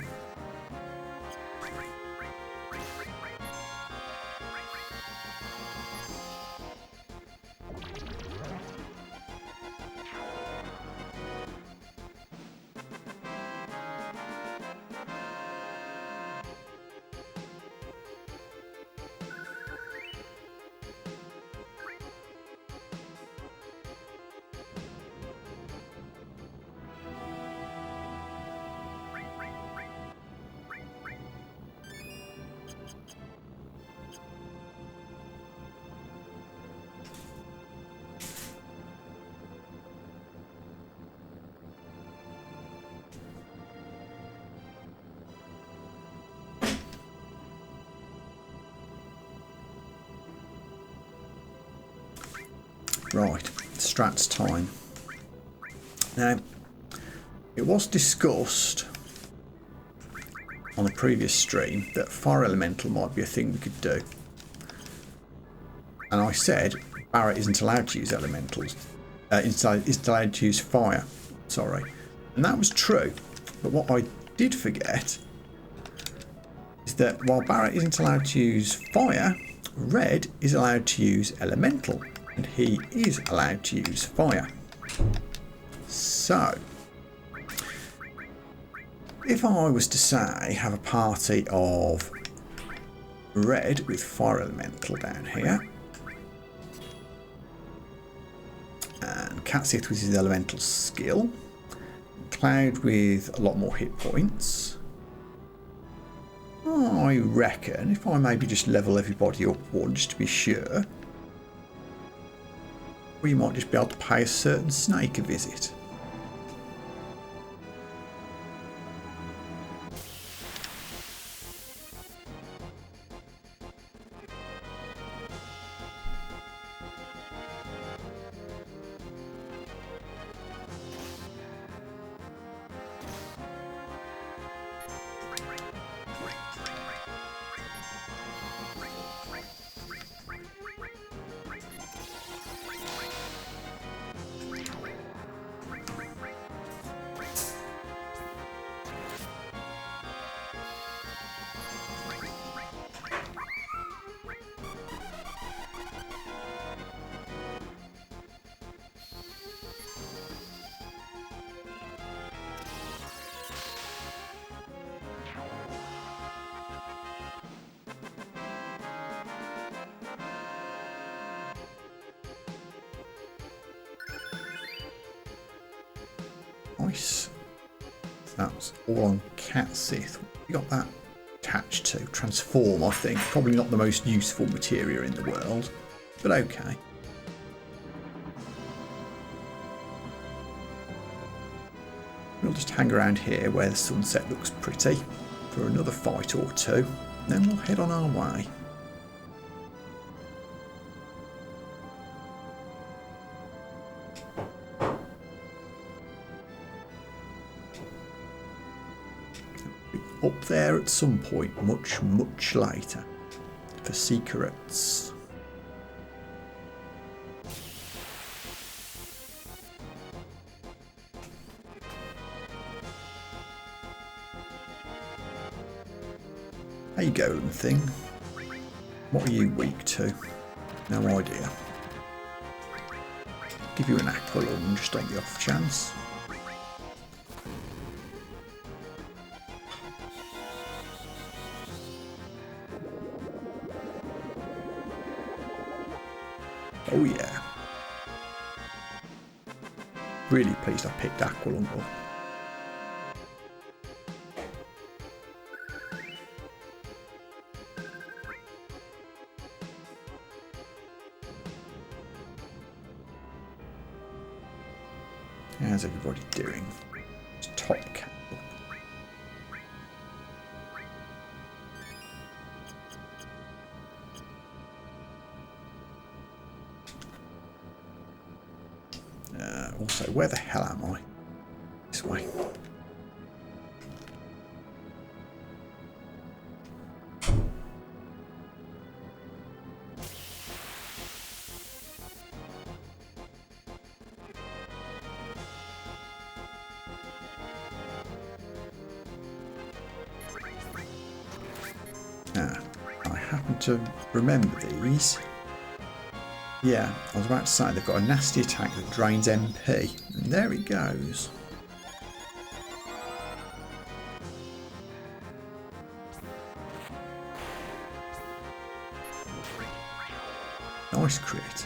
Right, strats time. Now, it was discussed on the previous stream that Fire Elemental might be a thing we could do. And I said Barret isn't allowed to use elementals. Isn't allowed to use fire, sorry. And that was true. But what I did forget is that while Barret isn't allowed to use fire, Red is allowed to use elemental. And he is allowed to use fire. So, if I was to say have a party of Red with fire elemental down here, and Sith with his elemental skill, Cloud with a lot more hit points, I reckon if I maybe just level everybody up one just to be sure, we might just be able to pay a certain snake a visit. Nice. That's all on XIII. We got that attached to. Transform, I think. Probably not the most useful materia in the world, but okay. We'll just hang around here where the sunset looks pretty for another fight or two. Then we'll head on our way. Up there at some point, much later, for secrets. How you go, little thing? What are you weak to? No idea. Give you an aqua lung just on the off chance. Oh yeah. Really pleased I picked aqua lung up. How's everybody doing? It's top cap. Also, where the hell am I? This way. I happen to remember these. Yeah, I was about to say they've got a nasty attack that drains MP, and there it goes. Nice crit.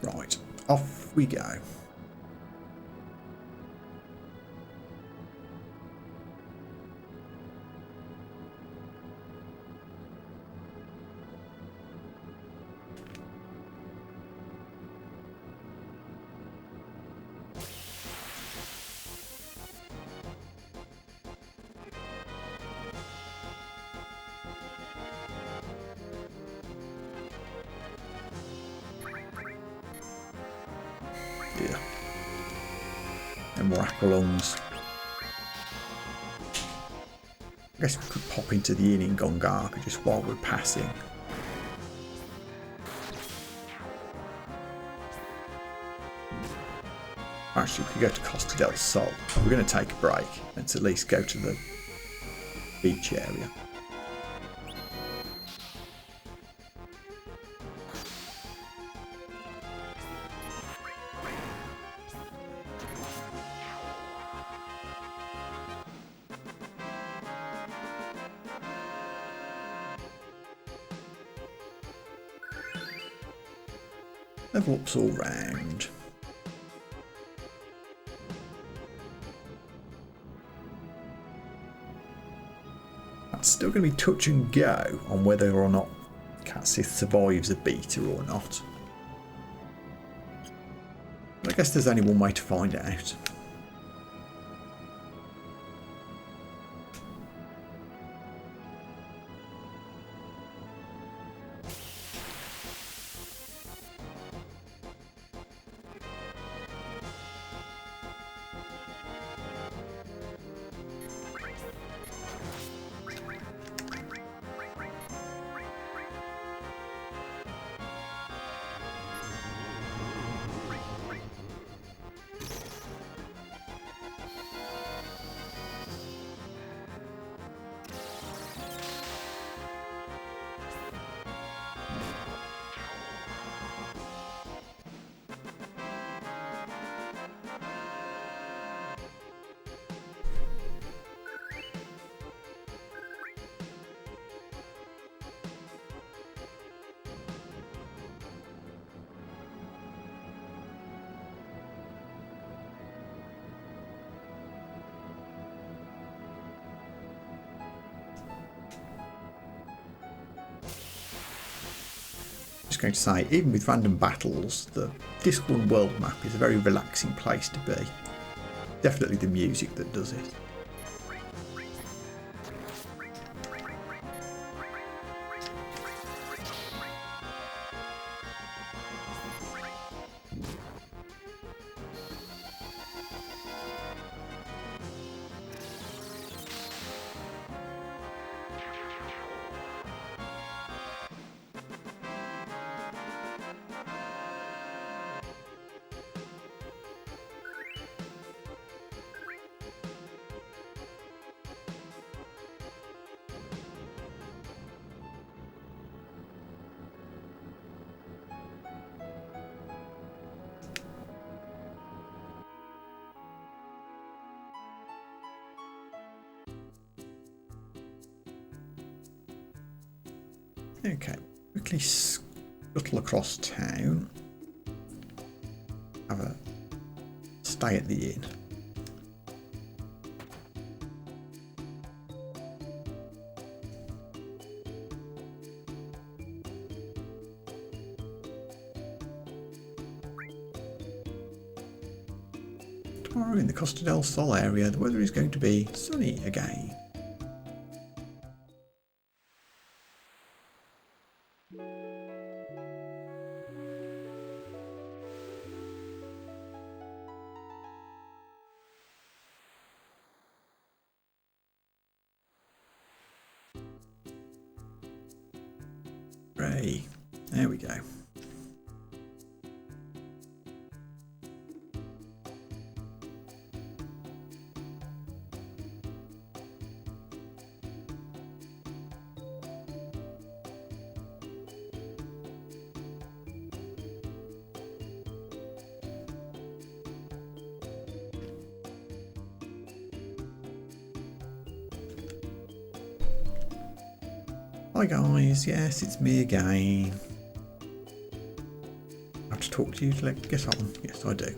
Right, off we go. Yeah. And more aqua lungs. I guess we could pop into the inn in Gongaga just while we're passing. Actually, we could go to Costa del Sol. We're going to take a break. Let's at least go to the beach area. Level ups all round. That's still going to be touch and go on whether or not XIII survives a beta or not. But I guess there's only one way to find out. Just going to say, even with random battles, the Disc 1 world map is a very relaxing place to be. Definitely the music that does it. Okay, quickly scuttle across town. Have a stay at the inn. Tomorrow in the Costa del Sol area, the weather is going to be sunny again. Hooray. There we go. Hi guys, yes, it's me again. I have to talk to you to get on. Yes, I do.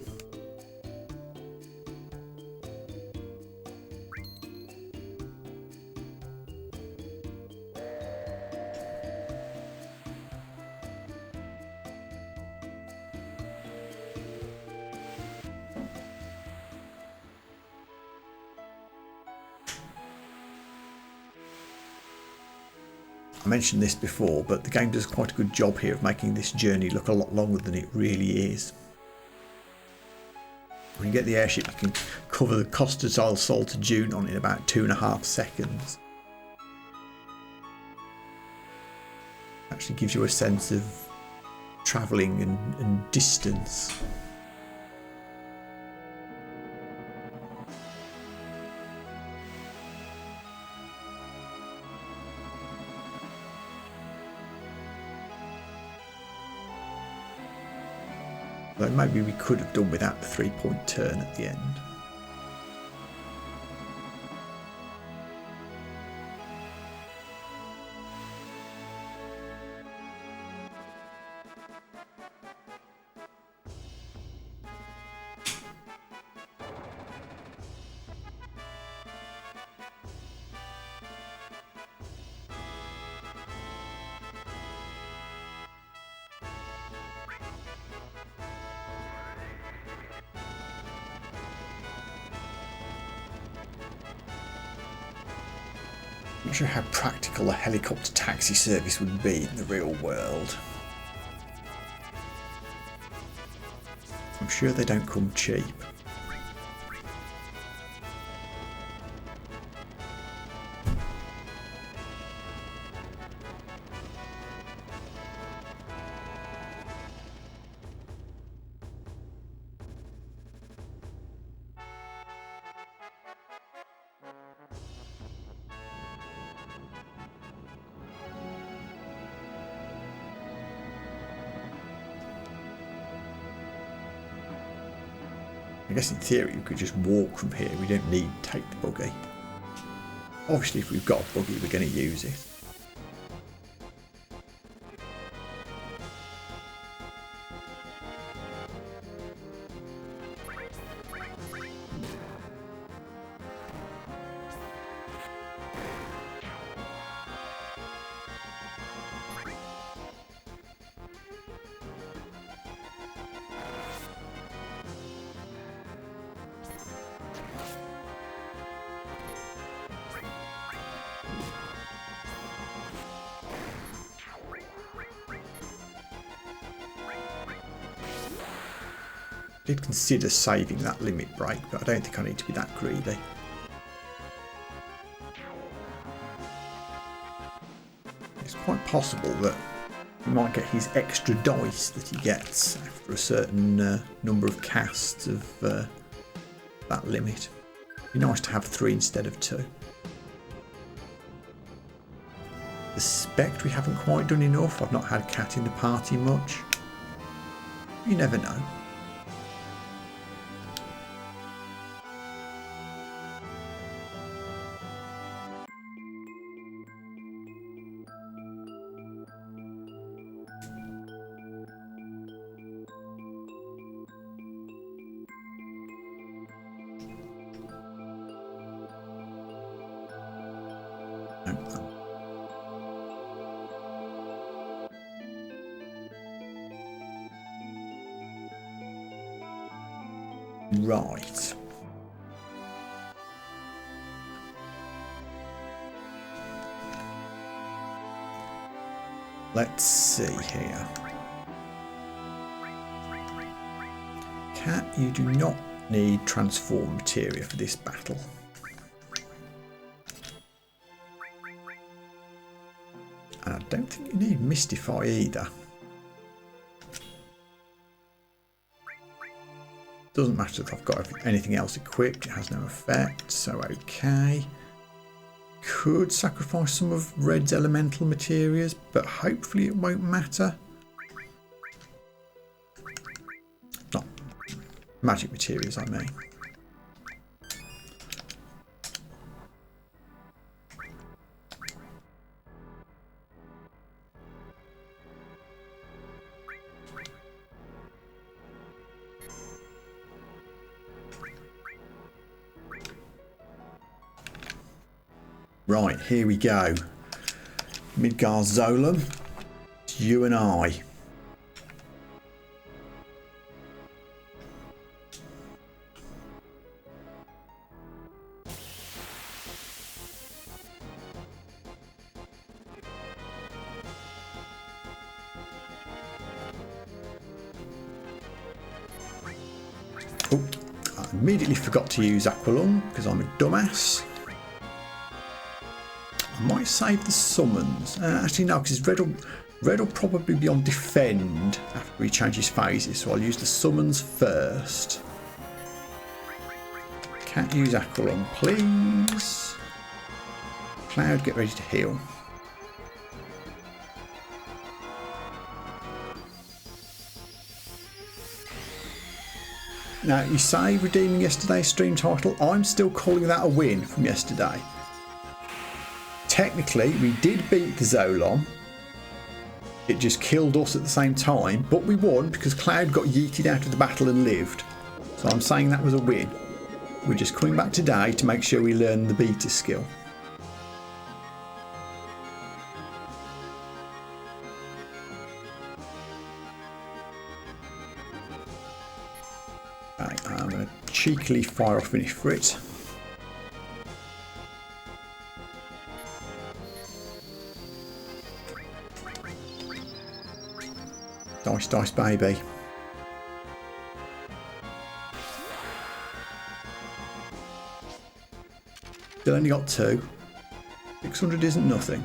I mentioned this before, but the game does quite a good job here of making this journey look a lot longer than it really is. When you get the airship, you can cover the Costa del Sol to Junon in about 2.5 seconds. Actually gives you a sense of travelling and distance. Though maybe we could have done without the 3-point turn at the end. I'm not sure how practical a helicopter taxi service would be in the real world. I'm sure they don't come cheap. I guess in theory we could just walk from here, we don't need to take the buggy. Obviously if we've got a buggy we're going to use it. did consider saving that limit break, but I don't think I need to be that greedy. It's quite possible that he might get his extra dice that he gets after a certain number of casts of that limit. It'd be nice to have 3 instead of 2. I suspect we haven't quite done enough. I've not had Cait in the party much. You never know. Right. Let's see here. Cait, you do not need transform materia for this battle. And I don't think you need mystify either. Doesn't matter if I've got anything else equipped, it has no effect, so okay. Could sacrifice some of Red's elemental materias, but hopefully it won't matter. Not magic materials, I mean. Right, here we go. Midgar Zolom, it's you and I. Oh, I immediately forgot to use Aqualung because I'm a dumbass. I might save the summons. Actually, no, because Red will probably be on defend after he changes phases, so I'll use the summons first. Can't use Aqualung, please. Cloud, get ready to heal. Now, you say redeeming yesterday's stream title. I'm still calling that a win from yesterday. Technically, we did beat the Zolom. It just killed us at the same time, but we won because Cloud got yeeted out of the battle and lived. So I'm saying that was a win. We're just coming back today to make sure we learn the beta skill. Right, I'm going to cheekily fire off an Ifrit. Dice, dice, baby. Still only got 2. 600 isn't nothing.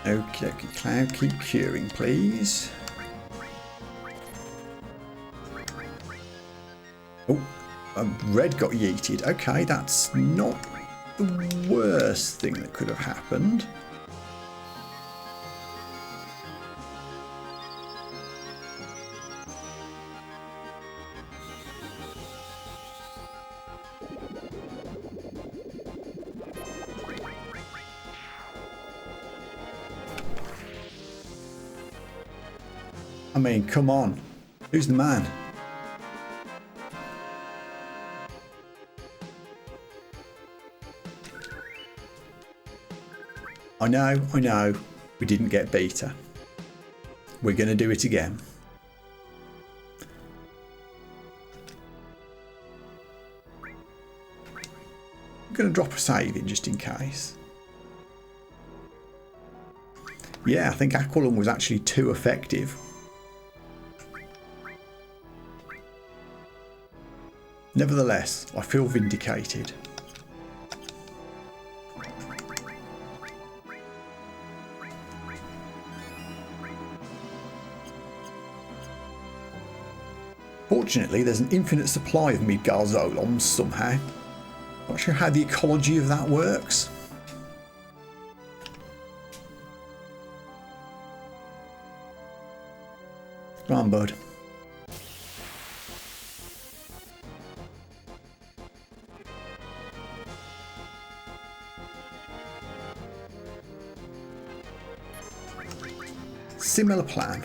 Okay, Cloud, keep curing, please. Oh, Red got yeeted. Okay, that's not the worst thing that could have happened. I mean, come on. Who's the man? I know. We didn't get beta. We're going to do it again. I'm going to drop a save in just in case. Yeah, I think Aqualung was actually too effective. Nevertheless, I feel vindicated. Fortunately, there's an infinite supply of Midgar Zoloms somehow. Not sure how the ecology of that works. Come on, bud. Similar plan.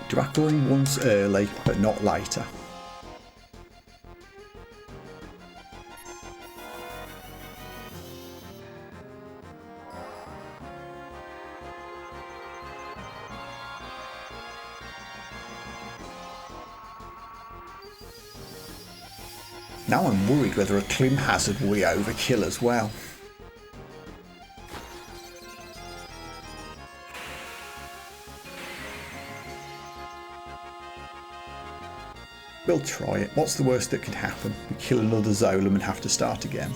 Dragoon once early, but not later. Now I'm worried whether a Clim hazard will be overkill as well. We'll try it. What's the worst that can happen? We kill another Zolom and have to start again.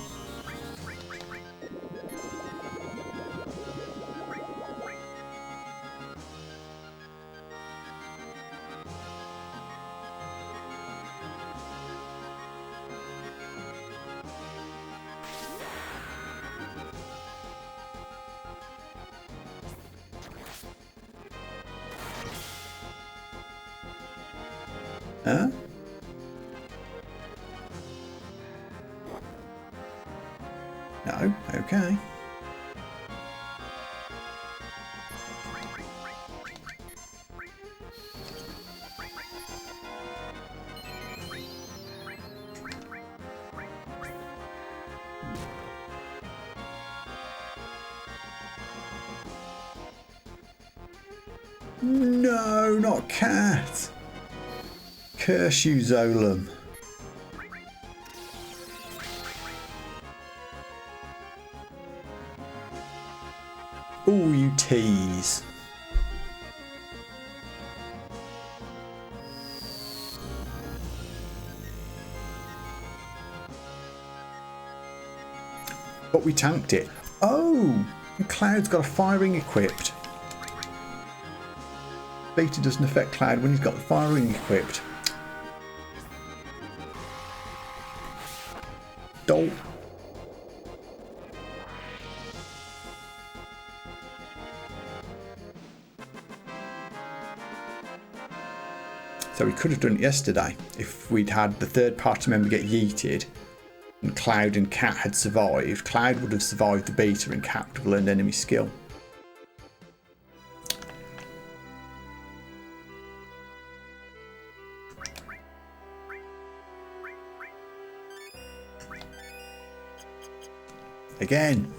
Huh? No, okay. No, not Cat. Curse you, Zolom. Oh, you tease. But we tanked it. Oh, and Cloud's got a firing equipped. Beta doesn't affect Cloud when he's got the firing equipped. Dolt. So we could have done it yesterday if we'd had the third party member get yeeted and Cloud and Cat had survived. Cloud would have survived the beta and Cat would have learned enemy skill. Again.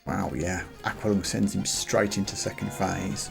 Wow, yeah. Aqualung sends him straight into second phase.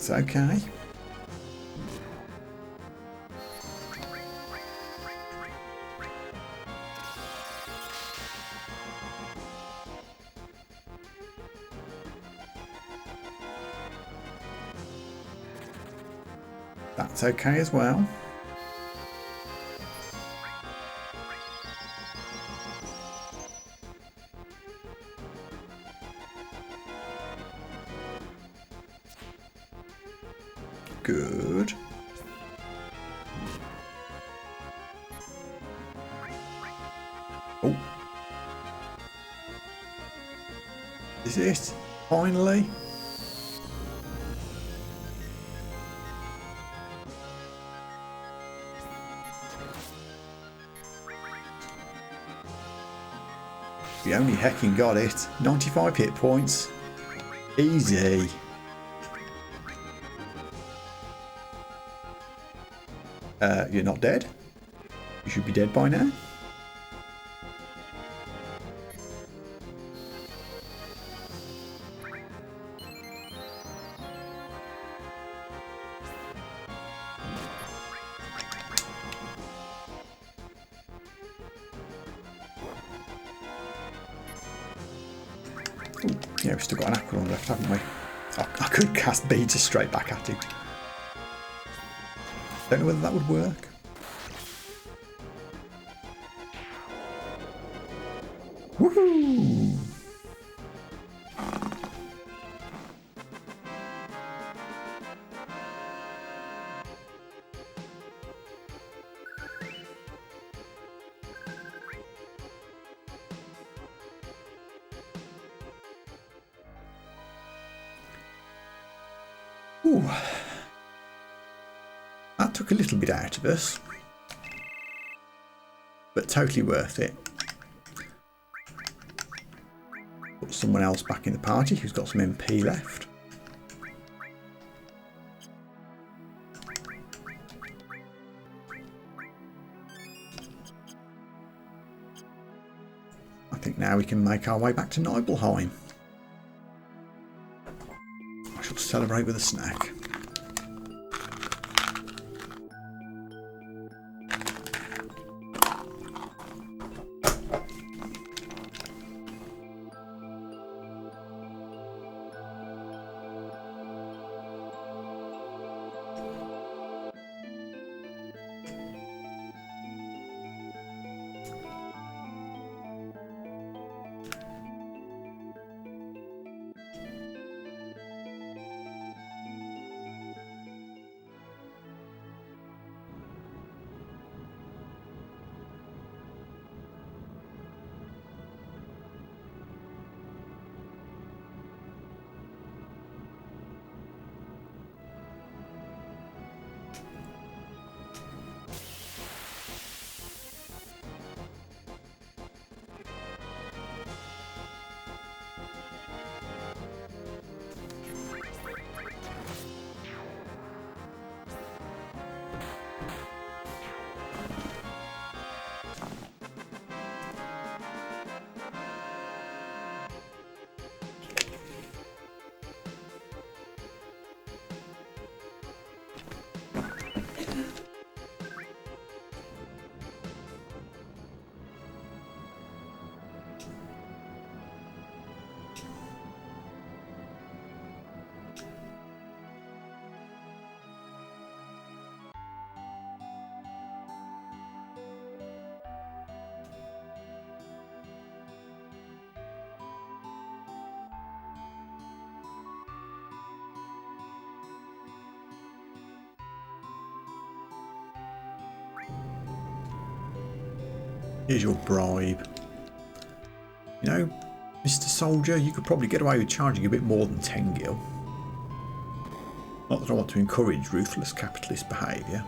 That's okay. That's okay as well. Good. Oh. Is it? Finally? We only hecking got it. 95 hit points. Easy. You're not dead. You should be dead by now. Ooh, yeah, we've still got an Aqualung left, haven't we? I could cast Beater straight back at him. Don't know whether that would work. Woohoo! Ooh. That took a little bit out of us, but totally worth it. Put someone else back in the party who's got some MP left. I think now we can make our way back to Nibelheim. I shall celebrate with a snack. Here's your bribe. You know, Mr. Soldier, you could probably get away with charging a bit more than 10 gil. Not that I want to encourage ruthless capitalist behaviour.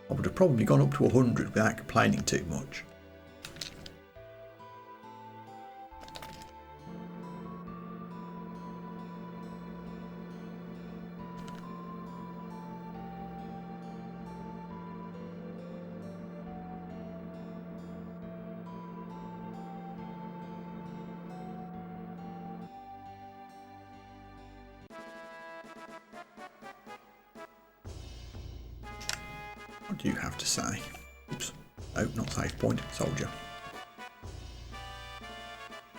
I would have probably gone up to 100 without complaining too much. What do you have to say? Oops. Oh, not save point. Soldier.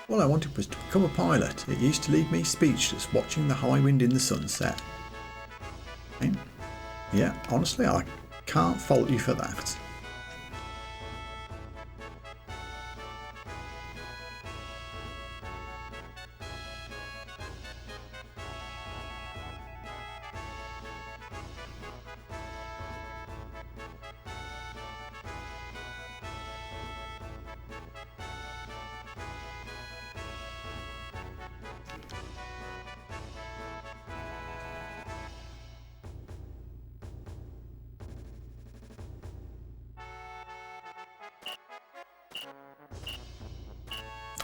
All I wanted was to become a pilot. It used to leave me speechless watching the high wind in the sunset. Okay. Yeah, honestly, I can't fault you for that.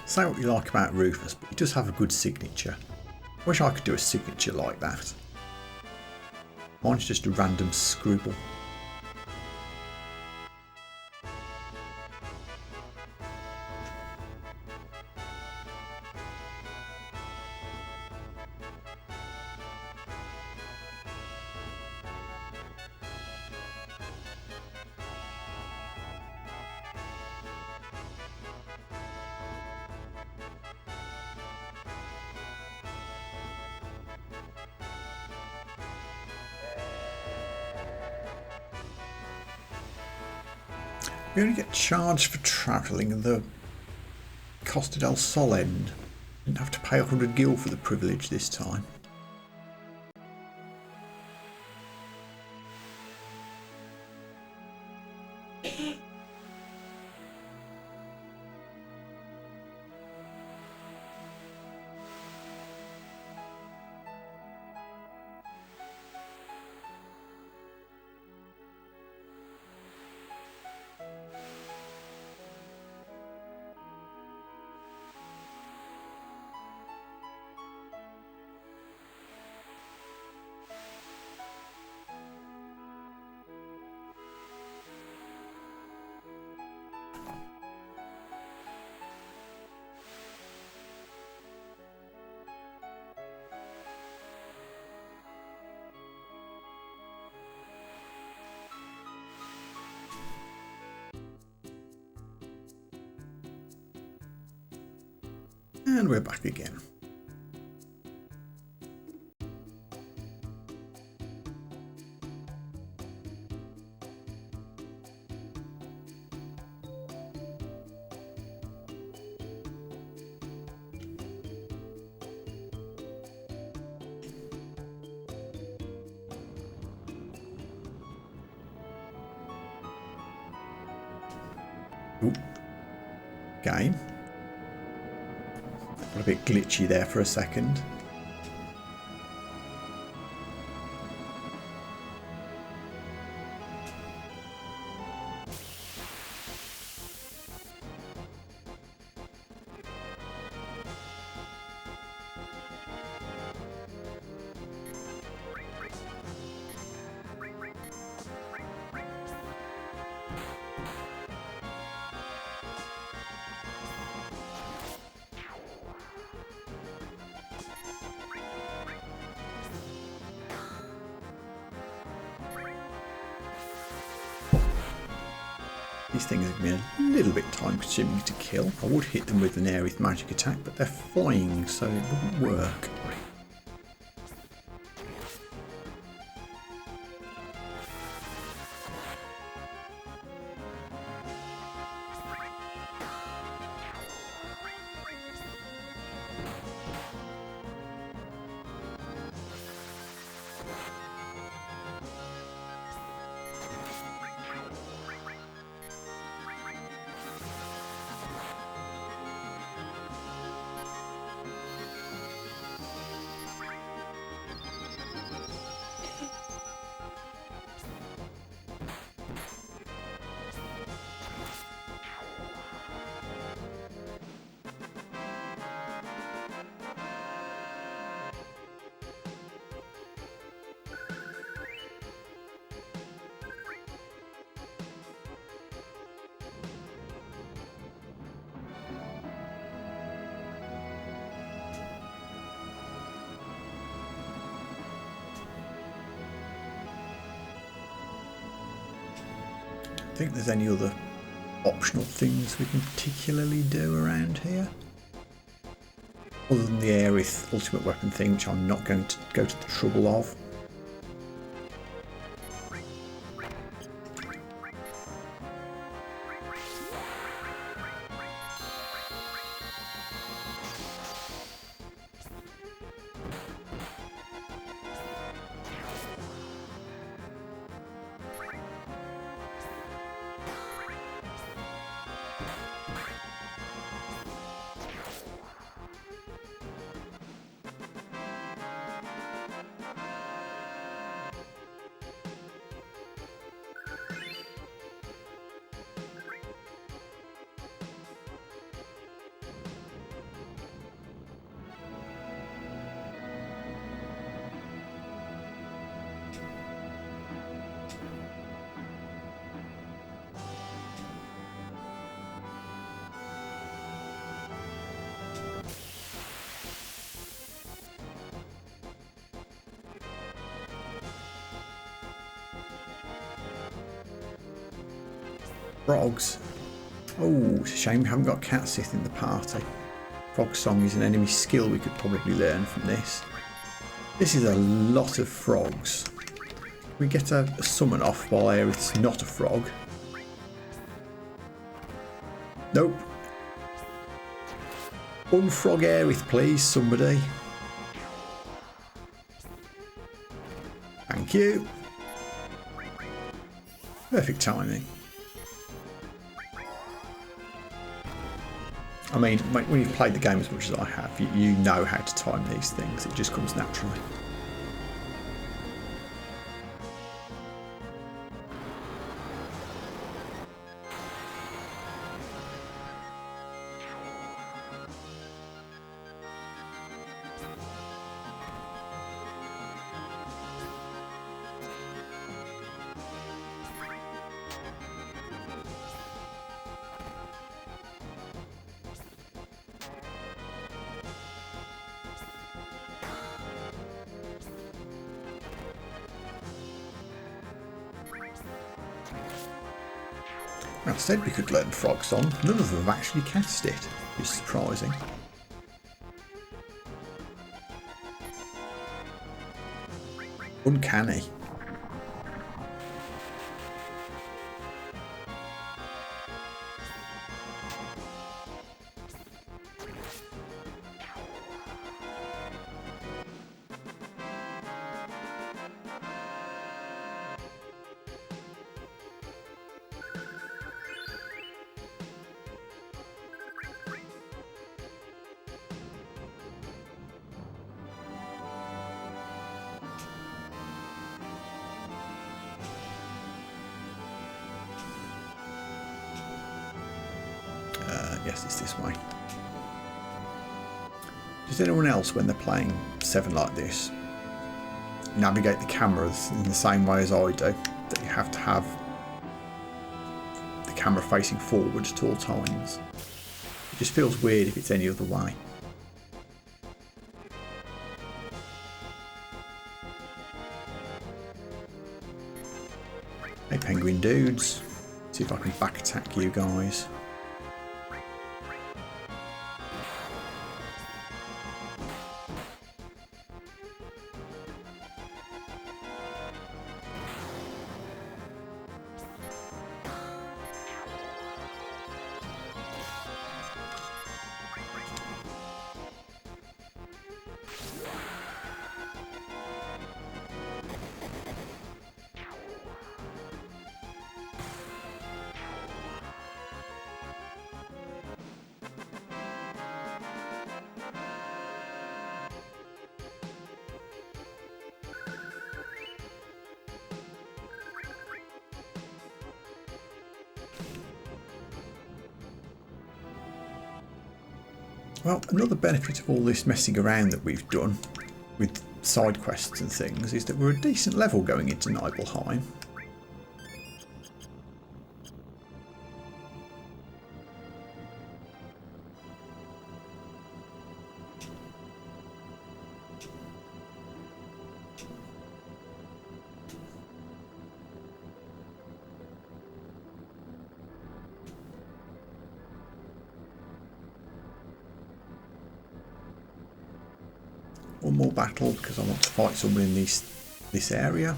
Say what you like about Rufus, but he does have a good signature. Wish I could do a signature like that. Mine's just a random scribble. You only get charged for travelling the Costa del Sol end. Didn't have to pay 100 gil for the privilege this time. And we're back again. Ooh. Game. Got a bit glitchy there for a second. These things have been a little bit time consuming to kill. I would hit them with an Aerith magic attack, but they're flying, so it wouldn't work. think there's any other optional things we can particularly do around here. Other than the Aerith ultimate weapon thing, which I'm not going to go to the trouble of. Frogs. Oh, it's a shame we haven't got Cat Sith in the party. Frog Song is an enemy skill we could probably learn from this. This is a lot of frogs. We get a summon off while Aerith's not a frog. Nope. Unfrog Aerith, please, somebody. Thank you. Perfect timing. I mean, when you've played the game as much as I have, you know how to time these things. It just comes naturally. I said we could learn Frog Song. None of them have actually cast it. It's surprising. Uncanny. Yes, it's this way. Does anyone else, when they're playing 7 like this, navigate the cameras in the same way as I do? That you have to have the camera facing forward at all times. It just feels weird if it's any other way. Hey penguin dudes, see if I can back attack you guys. Well, another benefit of all this messing around that we've done with side quests and things is that we're a decent level going into Nibelheim. One more battle because I want to fight someone in this area.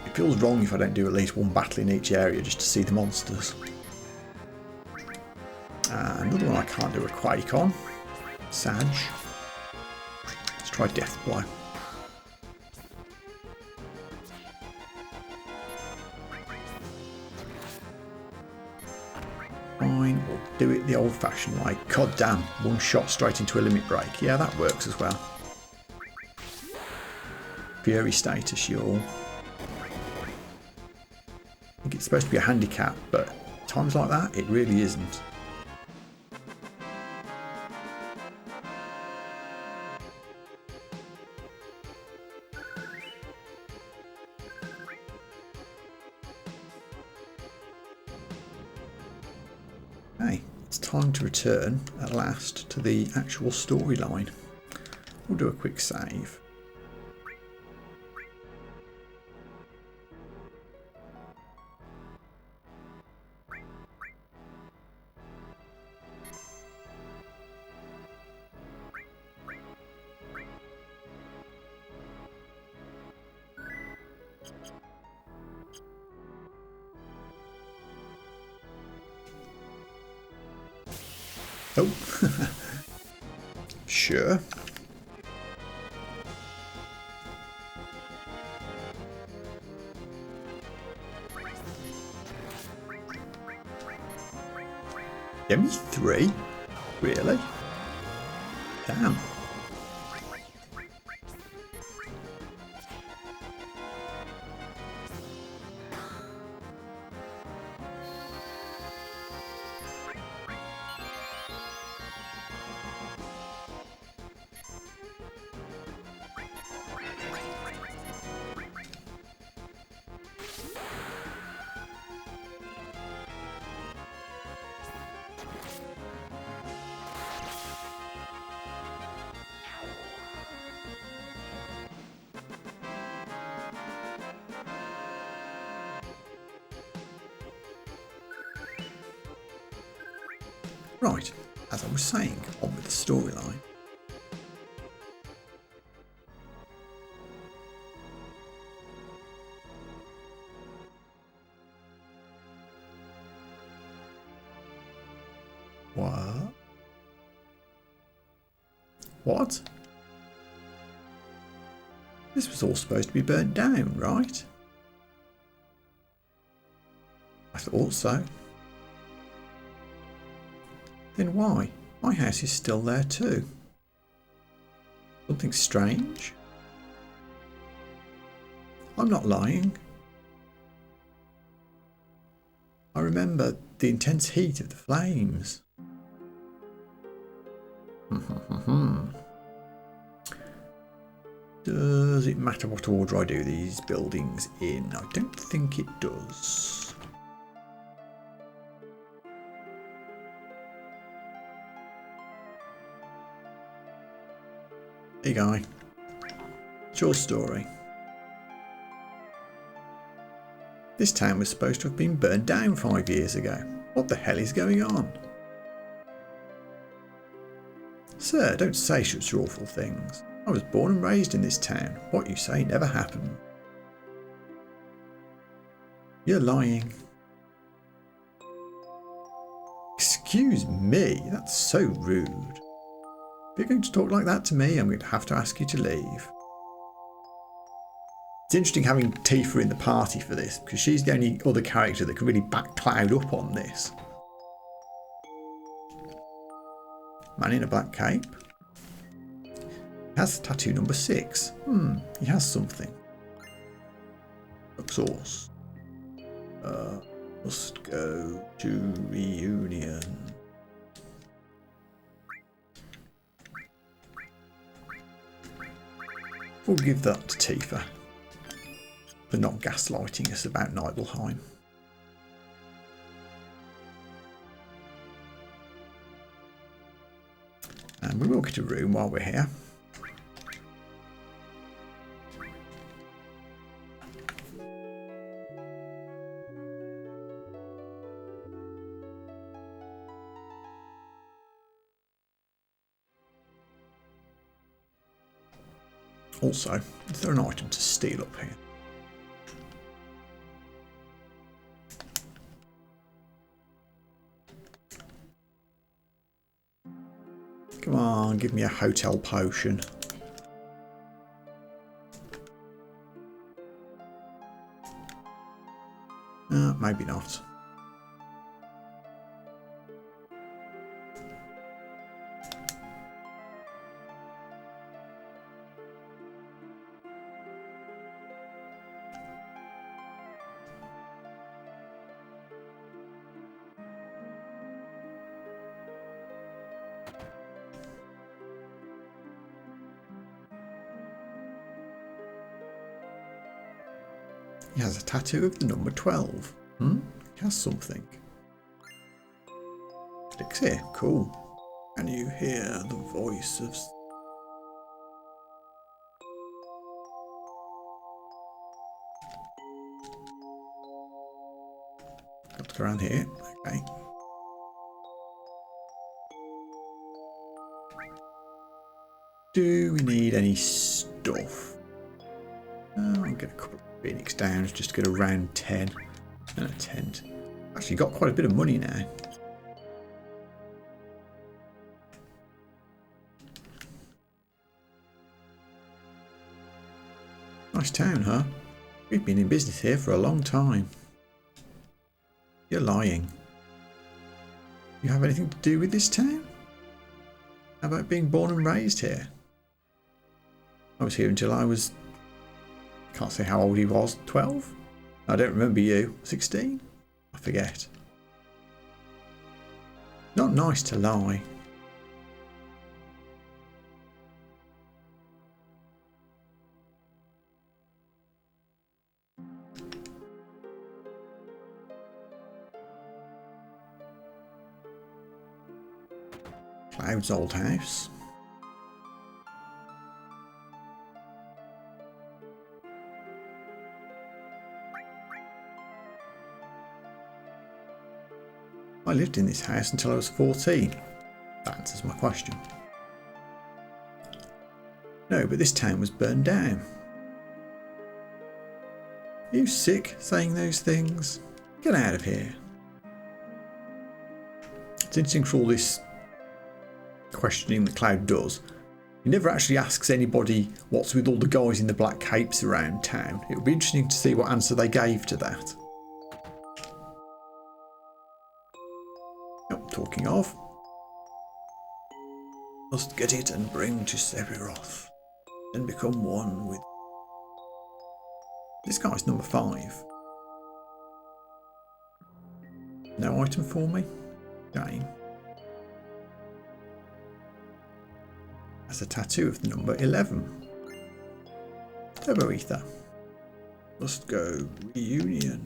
It feels wrong if I don't do at least one battle in each area just to see the monsters. Another one I can't do a quake on. Sag. Let's try Death Blow. Fine, we'll do it the old-fashioned way. God damn, one shot straight into a limit break. Yeah, that works as well. Fury status, y'all. I think it's supposed to be a handicap, but times like that, it really isn't. Okay, it's time to return at last to the actual storyline. We'll do a quick save. Oh, sure. Only 3? Really? Damn. Right, as I was saying, on with the storyline. What? What? This was all supposed to be burnt down, right? I thought so. Then why? My house is still there too. Something strange? I'm not lying. I remember the intense heat of the flames. Does it matter what order I do these buildings in? I don't think it does. Hey guy, it's your story. This town was supposed to have been burned down 5 years ago. What the hell is going on? Sir, don't say such awful things. I was born and raised in this town. What you say never happened. You're lying. Excuse me, that's so rude. If you're going to talk like that to me, I'm going to have to ask you to leave. It's interesting having Tifa in the party for this, because she's the only other character that can really back Cloud up on this. Man in a black cape. He has tattoo number 6. He has something. Source. Must go to reunion. We'll give that to Tifa for not gaslighting us about Nibelheim. And we will get a room while we're here. Also, is there an item to steal up here? Come on, give me a hotel potion. Maybe not. He has a tattoo of the number 12. He has something. Clicks here. Cool. Can you hear the voice of... Got to go around here. Okay. Do we need any stuff? I'll get a couple of Phoenix Downs just to get around 10 and a tent. Actually got quite a bit of money now. Nice town, huh? We've been in business here for a long time. You're lying. You have anything to do with this town? How about being born and raised here? I was here until I was... Can't say how old he was. 12? I don't remember you. 16? I forget. Not nice to lie. Cloud's old house. I lived in this house until I was 14. That answers my question. No, but this town was burned down. Are you sick saying those things? Get out of here. It's interesting for all this questioning that Cloud does. He never actually asks anybody what's with all the guys in the black capes around town. It would be interesting to see what answer they gave to that. Talking of, must get it and bring to Sephiroth, then become one with... This guy's number 5. No item for me? Game. That's a tattoo of the number 11. Turbo Ether. Must go reunion.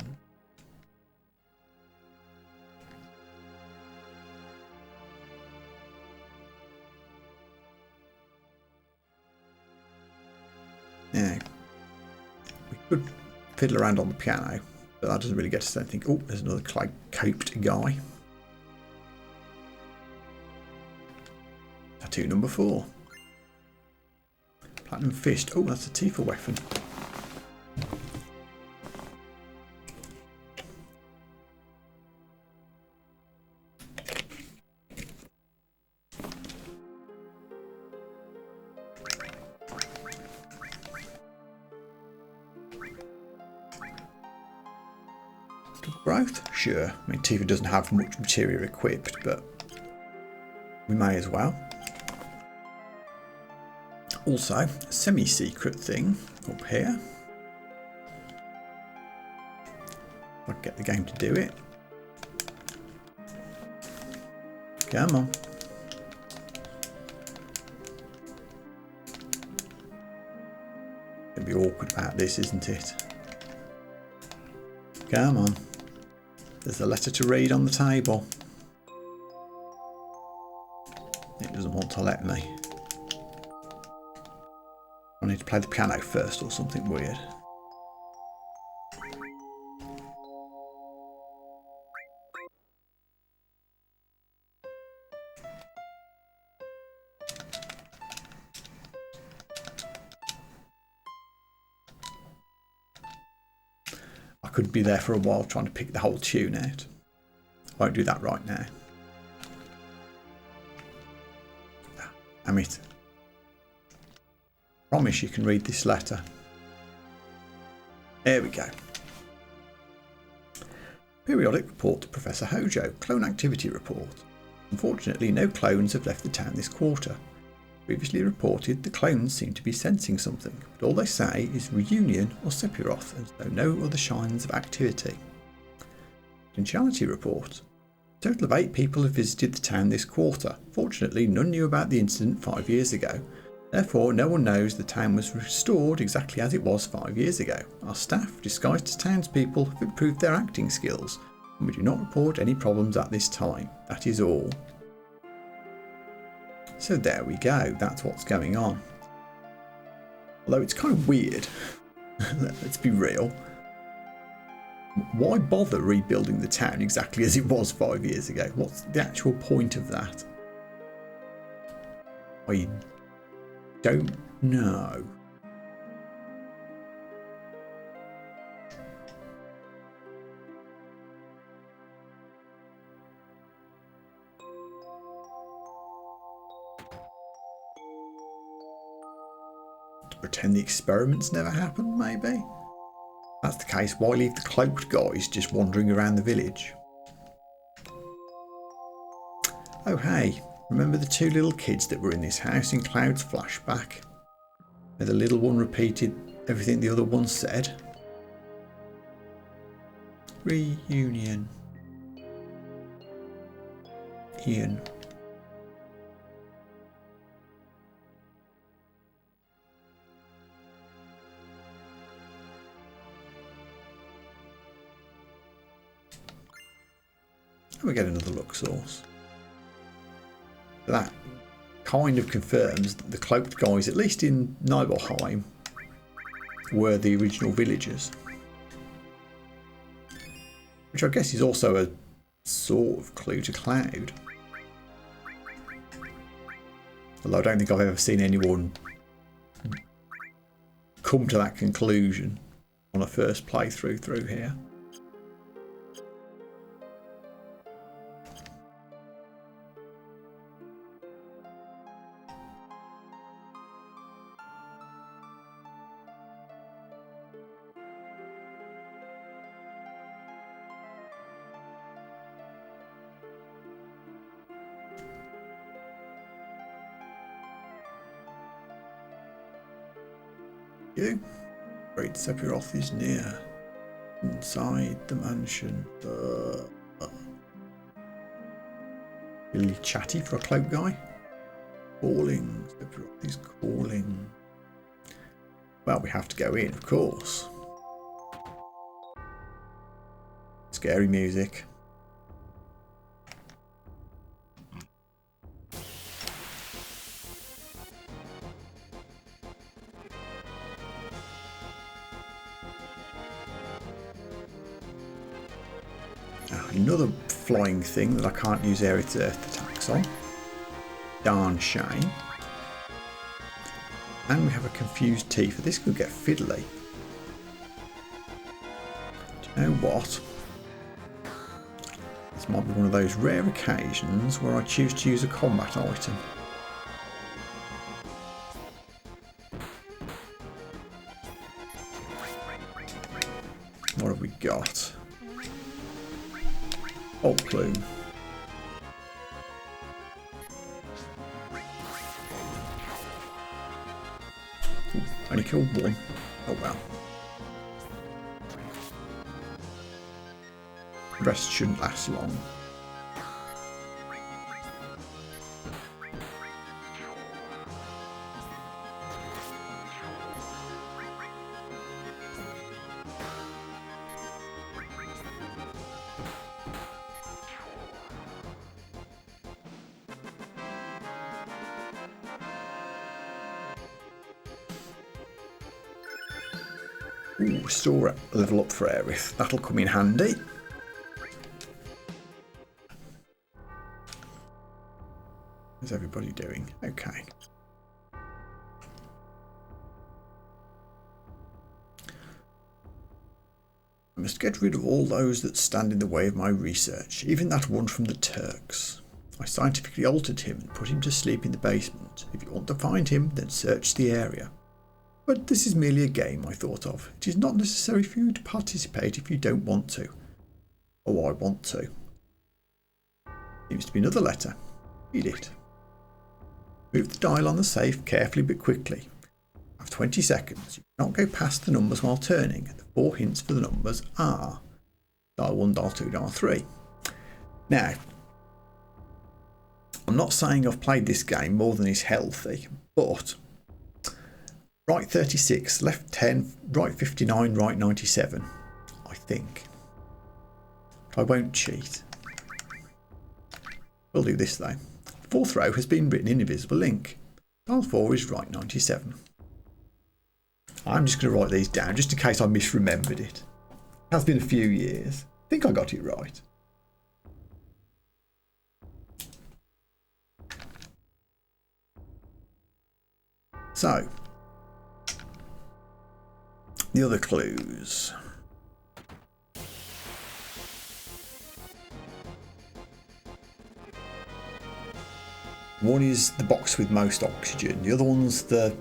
Now, we could fiddle around on the piano, but that doesn't really get us anything. Oh, there's another coped guy. Tattoo number 4. Platinum fist. Oh, that's a Tifa weapon. Growth? Sure. I mean, Tifa doesn't have much materia equipped, but we may as well. Also, a semi-secret thing up here. If I can get the game to do it. Come on. It'll be awkward about this, isn't it? Come on. There's a letter to read on the table. It doesn't want to let me. I need to play the piano first or something weird. could be there for a while trying to pick the whole tune out. I won't do that right now. Damn it. Promise you can read this letter. There we go. Periodic report to Professor Hojo. Clone activity report. Unfortunately, no clones have left the town this quarter. Previously reported, the clones seem to be sensing something, but all they say is reunion or Sephiroth, and so no other signs of activity. Potentiality report. A total of 8 people have visited the town this quarter. Fortunately, none knew about the incident 5 years ago. Therefore, no one knows the town was restored exactly as it was 5 years ago. Our staff, disguised as townspeople, have improved their acting skills, and we do not report any problems at this time. That is all. So there we go, that's what's going on. Although it's kind of weird, let's be real. Why bother rebuilding the town exactly as it was 5 years ago? What's the actual point of that? I don't know. Pretend the experiments never happened, maybe? If that's the case, why leave the cloaked guys just wandering around the village? Oh hey, remember the 2 little kids that were in this house in Cloud's flashback? Where the little one repeated everything the other one said? Reunion. Ian. And we get another luck source. That kind of confirms that the cloaked guys, at least in Nibelheim, were the original villagers. Which I guess is also a sort of clue to Cloud. Although I don't think I've ever seen anyone come to that conclusion on a first playthrough through here. Great Sephiroth is near. Inside the mansion. Really chatty for a cloak guy. Calling. Sephiroth is calling. Well, we have to go in, of course. Scary music. Another flying thing that I can't use Aerith's Earth attacks on. Darn shame. And we have a confused Tifa. This could get fiddly. Do you know what? This might be one of those rare occasions where I choose to use a combat item. What have we got? Old plume. Ooh, only killed one. Oh well. The rest shouldn't last long. Ooh, store level up for Aerith. That'll come in handy. How's everybody doing? Okay. I must get rid of all those that stand in the way of my research, even that one from the Turks. I scientifically altered him and put him to sleep in the basement. If you want to find him, then search the area. But this is merely a game, I thought of. It is not necessary for you to participate if you don't want to. Oh, I want to. Seems to be another letter. Read it. Move the dial on the safe carefully but quickly. You have 20 seconds. You cannot go past the numbers while turning. The 4 hints for the numbers are dial 1, dial 2, dial 3. Now, I'm not saying I've played this game more than is healthy, but right 36, left 10, right 59, right 97, I think. I won't cheat. We'll do this though. Fourth row has been written in invisible ink. Dial 4 is right 97. I'm just going to write these down just in case I misremembered it. It has been a few years. I think I got it right. So, the other clues. One is the box with most oxygen. The other one's the,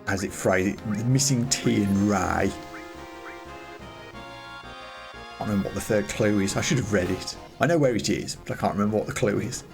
as it phrased it, the missing T and Ray. I can't remember what the third clue is. I should have read it. I know where it is, but I can't remember what the clue is.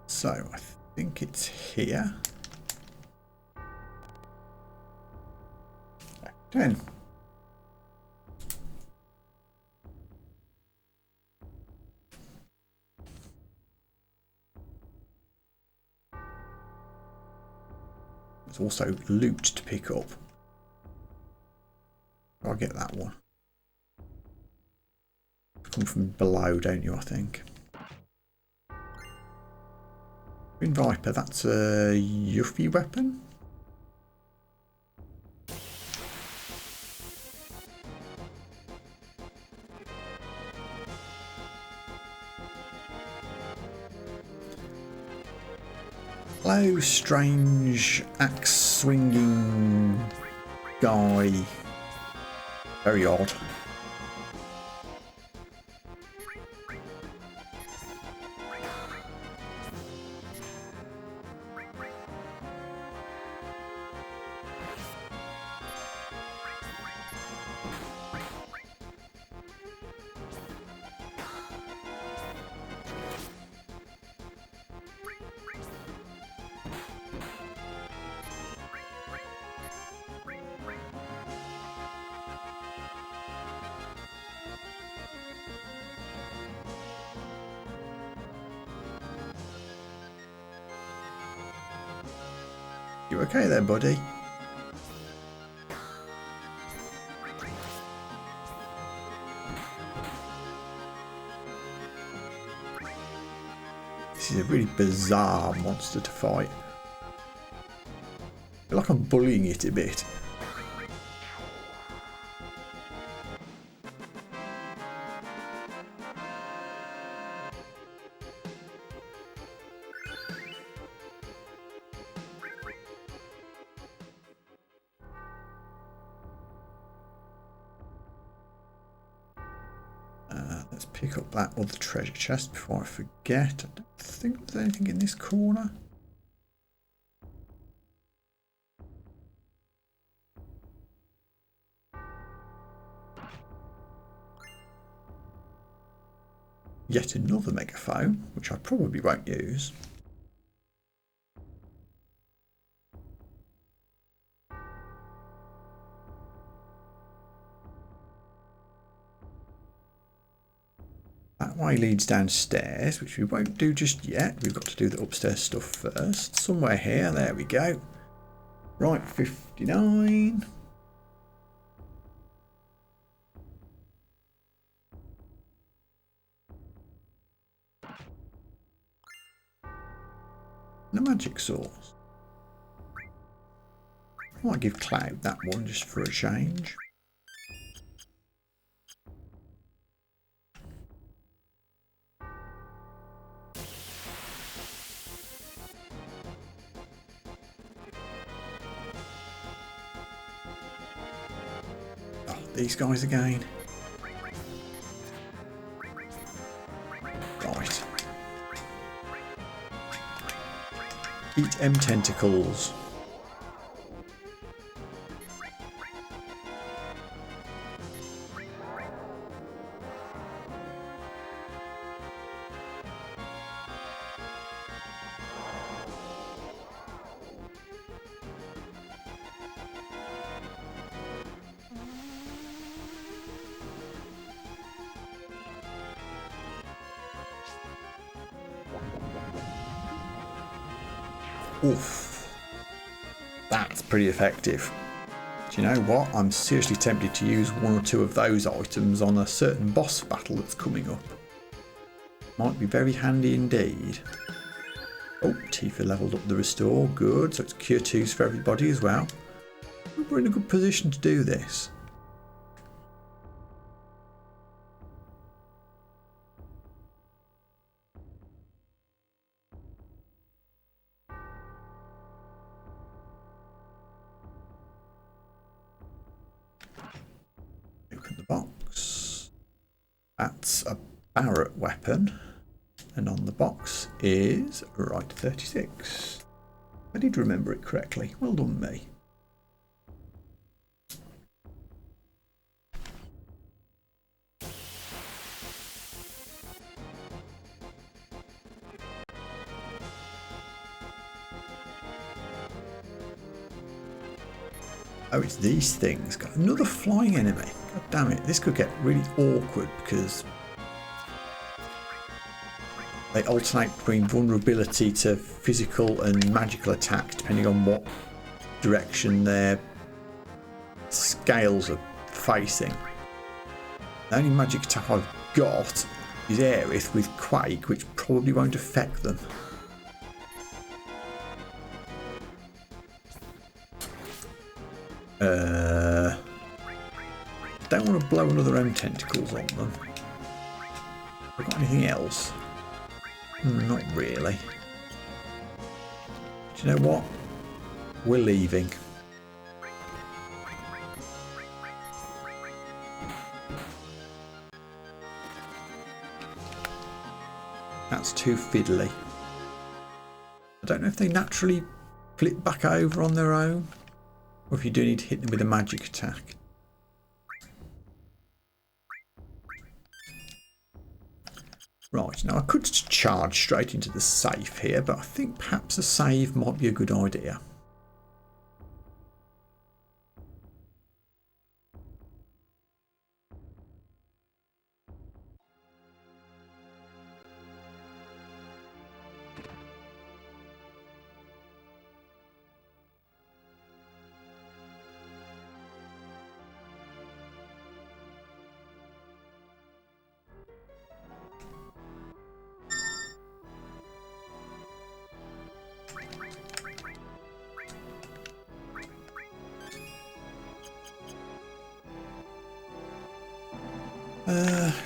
So I think it's here. 10. There's also loot to pick up. I'll get that one. Come from below, don't you, I think. Green Viper, that's a Yuffie weapon. Hello, strange axe swinging guy. Very odd. You okay there, buddy? This is a really bizarre monster to fight. I feel like I'm bullying it a bit. Let's pick up that other treasure chest before I forget. I don't think there's anything in this corner. yet another megaphone, which I probably won't use. That way leads downstairs, which we won't do just yet. We've got to do the upstairs stuff first. Somewhere here, there we go. Right, 59. The magic source. I might give Cloud that one just for a change. These guys again. Right. Eat M tentacles. Oof, that's pretty effective. Do you know what? I'm seriously tempted to use one or two of those items on a certain boss battle that's coming up. Might be very handy indeed. Oh, Tifa leveled up the restore. Good. So it's cure 2s for everybody as well. We're in a good position to do this. Box. That's a Barret weapon, and on the box is right 36. I did remember it correctly. Well done, me. Oh, it's these things. Got another flying enemy. God damn it. This could get really awkward because they alternate between vulnerability to physical and magical attacks depending on what direction their scales are facing. The only magic attack I've got is Aerith with Quake, which probably won't affect them. Don't want to blow another M tentacles on them. Have I got anything else? Not really. Do you know what? We're leaving. That's too fiddly. I don't know if they naturally flip back over on their own, or if you do need to hit them with a magic attack. Right, now I could charge straight into the safe here, but I think perhaps a save might be a good idea.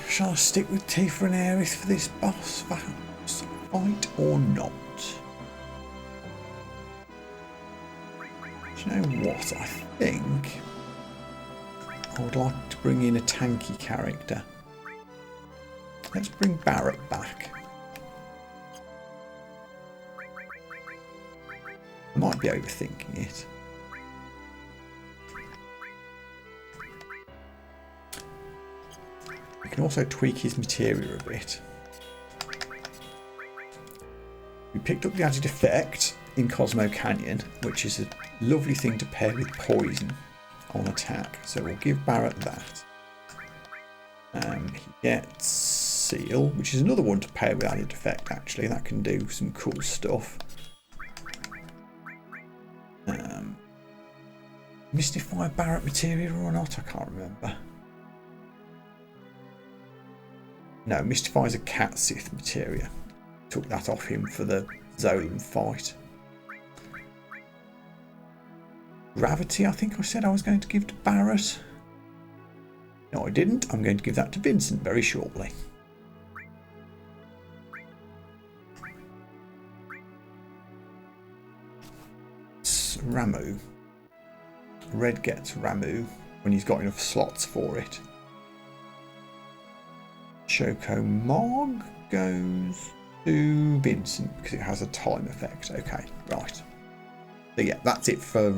Shall I stick with Tifa and Aerith for this boss fight or not? Do you know what? I think I would like to bring in a tanky character. Let's bring Barret back. I might be overthinking it. We can also tweak his materia a bit. We picked up the added effect in Cosmo Canyon, which is a lovely thing to pair with poison on attack. So we'll give Barret that. He gets Seal, which is another one to pair with added effect actually. That can do some cool stuff. Mystify Barret materia or not? I can't remember. No, Mystify is a cat Sith materia. Took that off him for the Zolom fight. Gravity, I think I said I was going to give to Barret. No, I didn't. I'm going to give that to Vincent very shortly. Ramu. Red gets Ramu when he's got enough slots for it. Choco Mog goes to Vincent because it has a time effect. Okay, right. So yeah, that's it for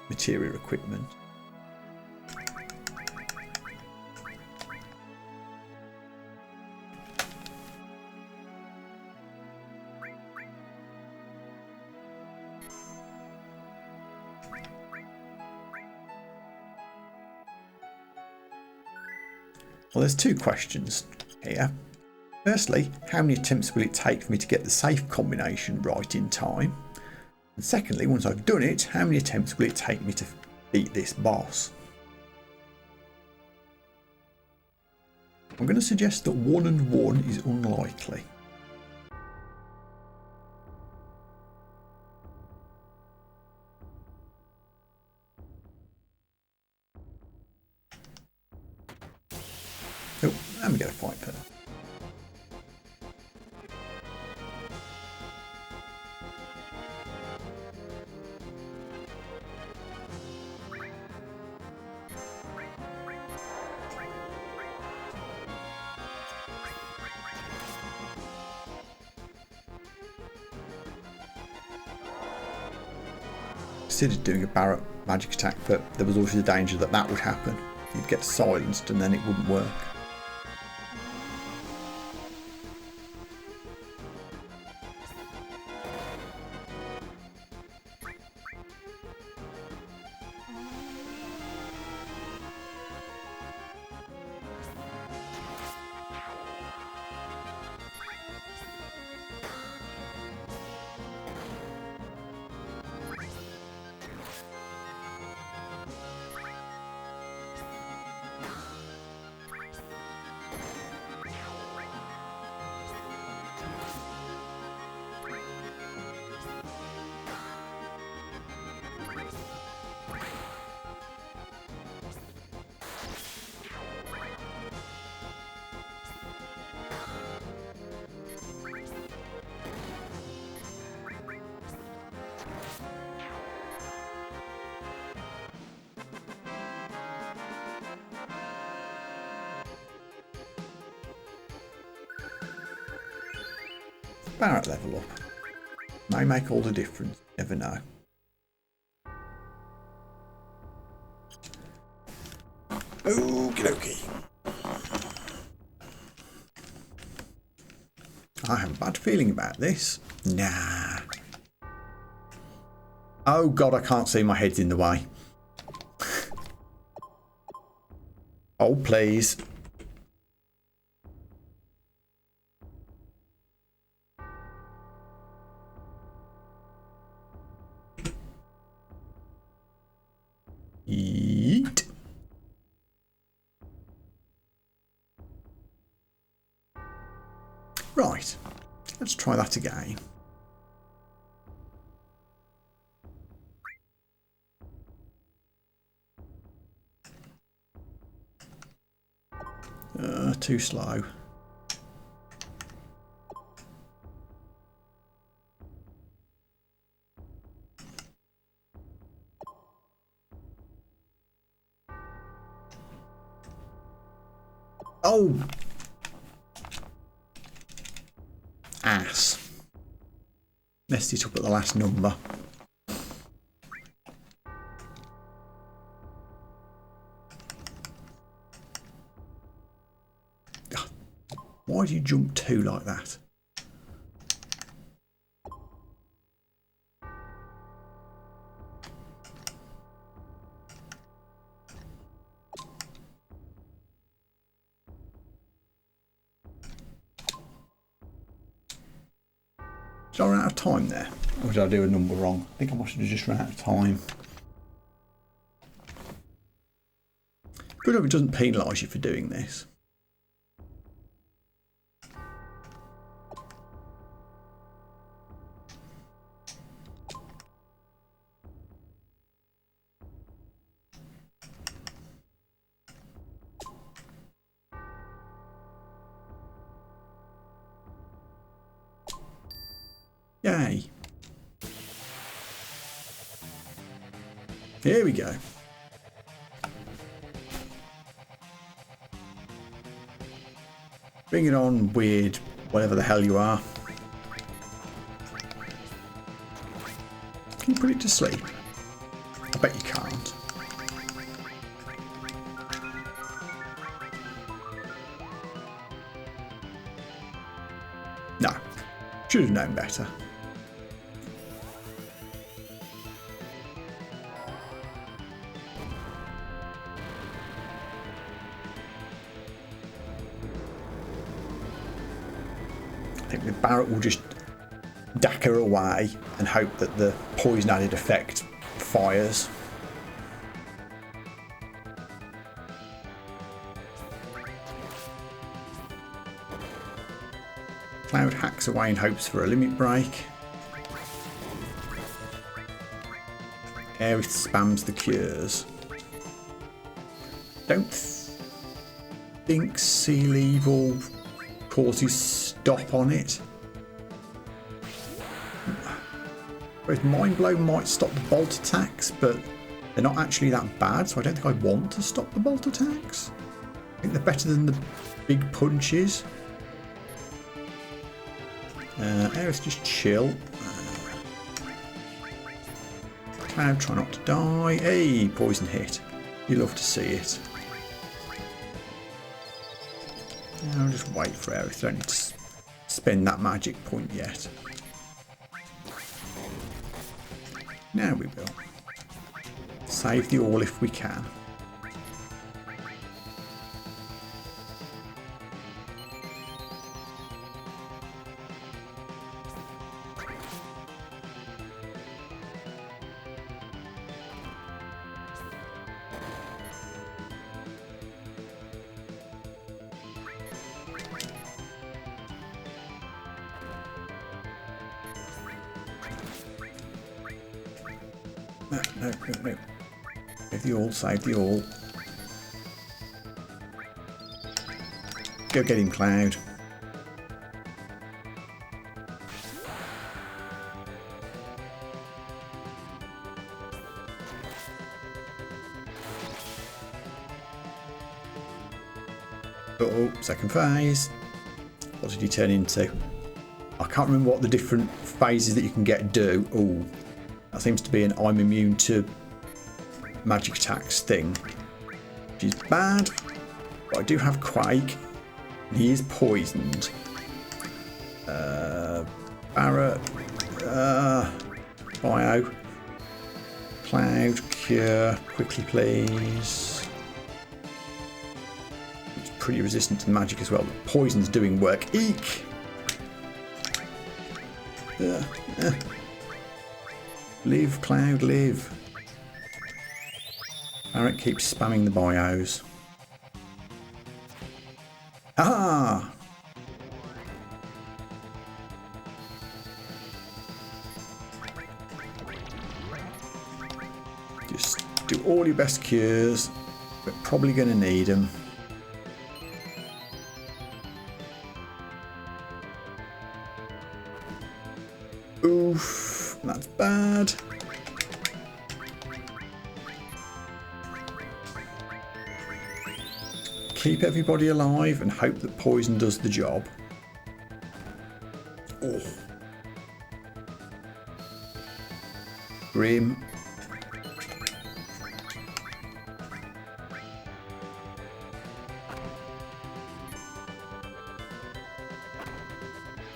materia equipment. Well, there's two questions here. Firstly, how many attempts will it take for me to get the safe combination right in time? And secondly, once I've done it, how many attempts will it take me to beat this boss? I'm going to suggest that 1 and 1 is unlikely. Oh, and we get a fight for that. Considered doing a Barret magic attack, but there was also the danger that that would happen. You'd get silenced and then it wouldn't work. Barret level up. May make all the difference, never know. Okie dokie. I have a bad feeling about this. Nah. Oh god, I can't see, my head's in the way. Oh please. Yeet. Right, let's try that again. Too slow. Oh! Ass. Messed it up at the last number. Why do you jump 2 like that? Did I run out of time there? Or did I do a number wrong? I think I must have just run out of time. Good hope it doesn't penalise you for doing this. Yay. Here we go. Bring it on, weird, whatever the hell you are. Can you put it to sleep? I bet you can't. No. Should have known better. I think the Barret will just dacker away and hope that the poison added effect fires. Cloud hacks away and hopes for a limit break. Aerith spams the cures. Don't think Seal Evil causes stop on it. Whereas Mind Blow might stop the bolt attacks, but they're not actually that bad, so I don't think I want to stop the bolt attacks. I think they're better than the big punches. Aerith, just chill. Cloud, try not to die. Hey, poison hit. You love to see it. I'll just wait for Aerith. Don't need to spend that magic point yet. Now we will. Save the all if we can. No. Save the all, save the all. Go get him, Cloud. Uh-oh, second phase. What did he turn into? I can't remember what the different phases that you can get do. Oh. That seems to be an I'm immune to magic attacks thing, which is bad. But I do have Quake. And he is poisoned. Barret. Bio. Cloud. Cure. Quickly, please. It's pretty resistant to magic as well. But poison's doing work. Eek! Live, Cloud, live. Barret keeps spamming the bios. Ah! Just do all your best cures. We're probably going to need them. Oof, that's bad. Keep everybody alive and hope that poison does the job. Oh. Grim.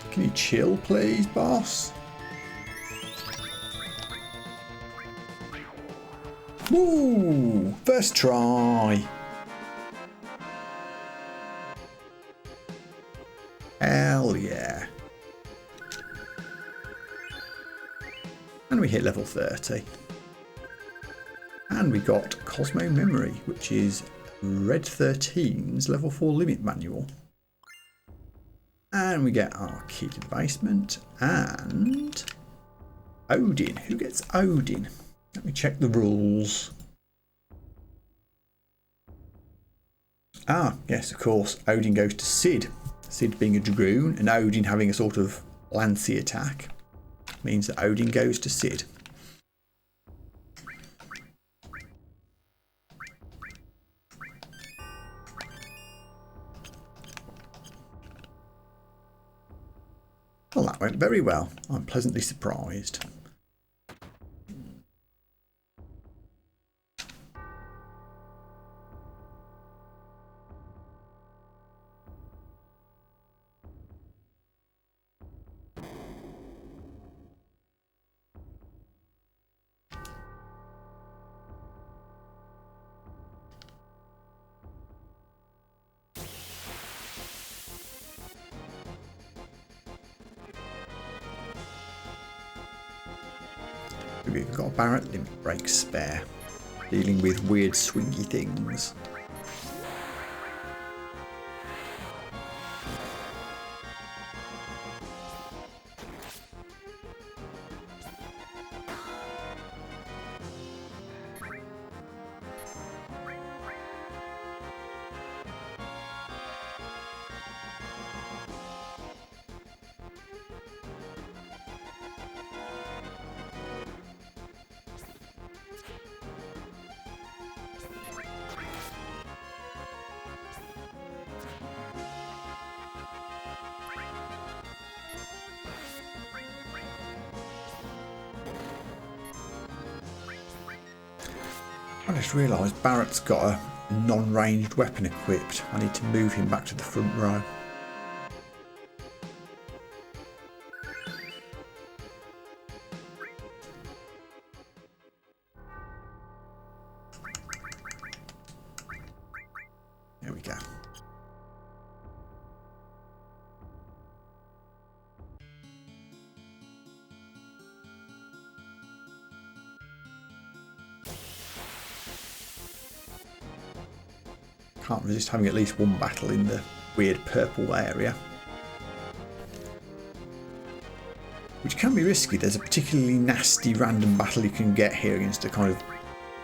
Can you chill, please, boss? Woo! First try. Hell yeah. And we hit level 30. And we got Cosmo Memory, which is Red 13's level 4 limit manual. And we get our key to the basement and Odin. Who gets Odin? Let me check the rules. Ah, yes, of course. Odin goes to Cid. Cid being a Dragoon and Odin having a sort of lancy attack means that Odin goes to Cid. Well, that went very well. I'm pleasantly surprised. We've got a Barret limit break spare, dealing with weird swingy things. I just realised Barret's got a non-ranged weapon equipped. I need to move him back to the front row. There we go. Can't resist having at least one battle in the weird purple area. Which can be risky. There's a particularly nasty random battle you can get here against a kind of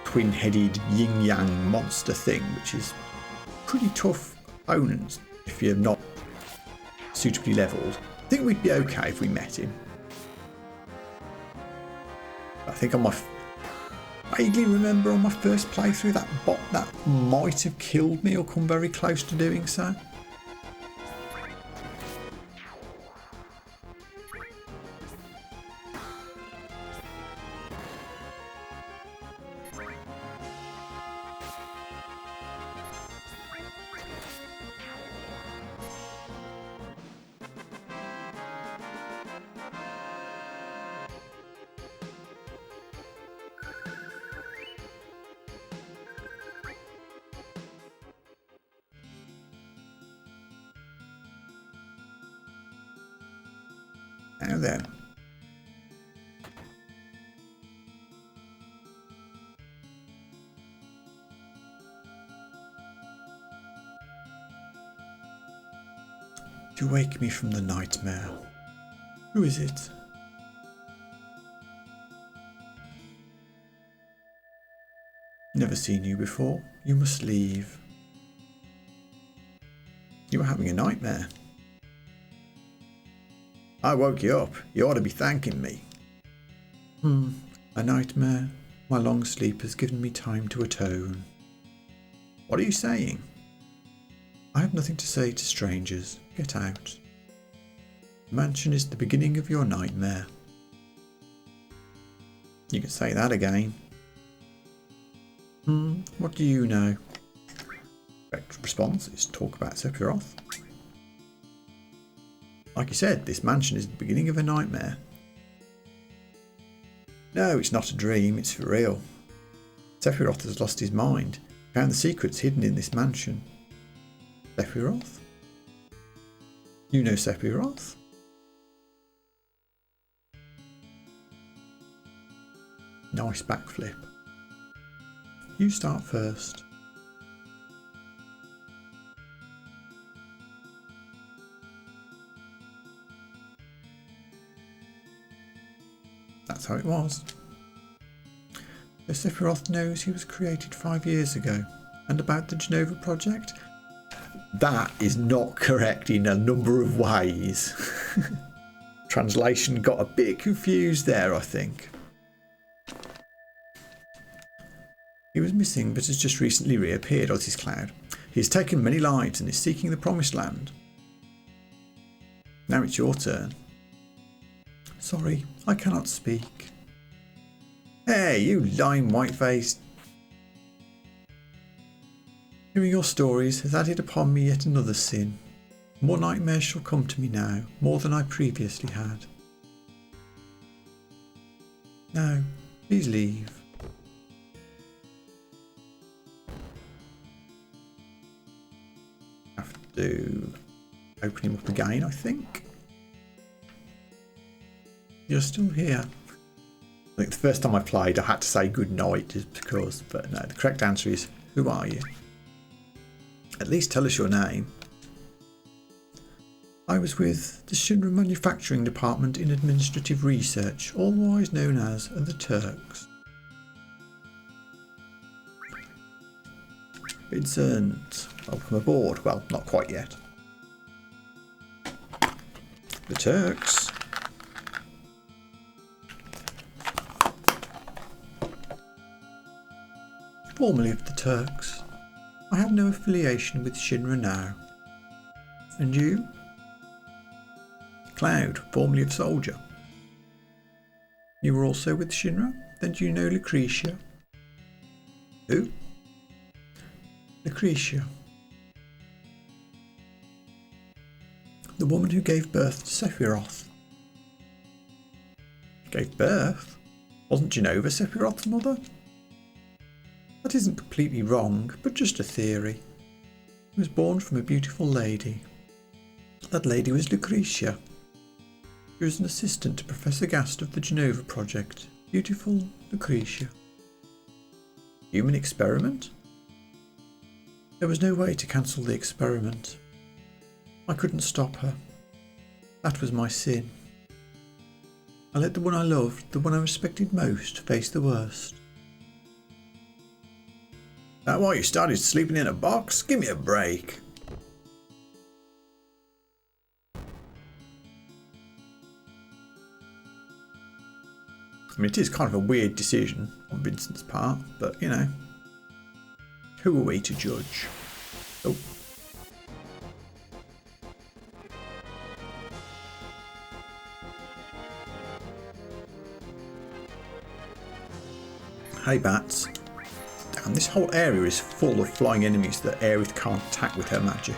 twin-headed yin-yang monster thing, which is pretty tough opponents if you're not suitably levelled. I think we'd be okay if we met him. I think on my vaguely remember on my first playthrough that bot that might have killed me or come very close to doing so. Now then. You wake me from the nightmare. Who is it? Never seen you before. You must leave. You were having a nightmare. I woke you up. You ought to be thanking me. A nightmare. My long sleep has given me time to atone. What are you saying? I have nothing to say to strangers. Get out. The mansion is the beginning of your nightmare. You can say that again. What do you know? Correct response is talk about Sephiroth. Like you said, this mansion is the beginning of a nightmare. No, it's not a dream, it's for real. Sephiroth has lost his mind, found the secrets hidden in this mansion. Sephiroth? You know Sephiroth? Nice backflip. You start first. That's how it was. The Sephiroth knows he was created 5 years ago. And about the Genova project? That is not correct in a number of ways. Translation got a bit confused there, I think. He was missing but has just recently reappeared, Ozzy's Cloud. He has taken many lives and is seeking the Promised Land. Now it's your turn. Sorry, I cannot speak. Hey, you lying white-faced. Hearing your stories has added upon me yet another sin. More nightmares shall come to me now, more than I previously had. Now, please leave. Have to open him up again, I think. You're still here. I think the first time I played I had to say good night just because, but no, the correct answer is, who are you? At least tell us your name. I was with the Shinra Manufacturing Department in Administrative Research, otherwise known as the Turks. Vincent, welcome aboard. Well, not quite yet. The Turks. Formerly of the Turks. I have no affiliation with Shinra now. And you? Cloud, formerly of Soldier. You were also with Shinra? Then do you know Lucretia? Who? Lucretia. The woman who gave birth to Sephiroth. Gave birth? Wasn't Genova Sephiroth's mother? That isn't completely wrong, but just a theory. He was born from a beautiful lady. That lady was Lucretia. She was an assistant to Professor Gast of the Genova project. Beautiful Lucretia. Human experiment? There was no way to cancel the experiment. I couldn't stop her. That was my sin. I let the one I loved, the one I respected most, face the worst. That why you started sleeping in a box? Give me a break. I mean, it is kind of a weird decision on Vincent's part, but you know, who are we to judge? Oh. Hey bats. Damn, this whole area is full of flying enemies that Aerith can't attack with her magic.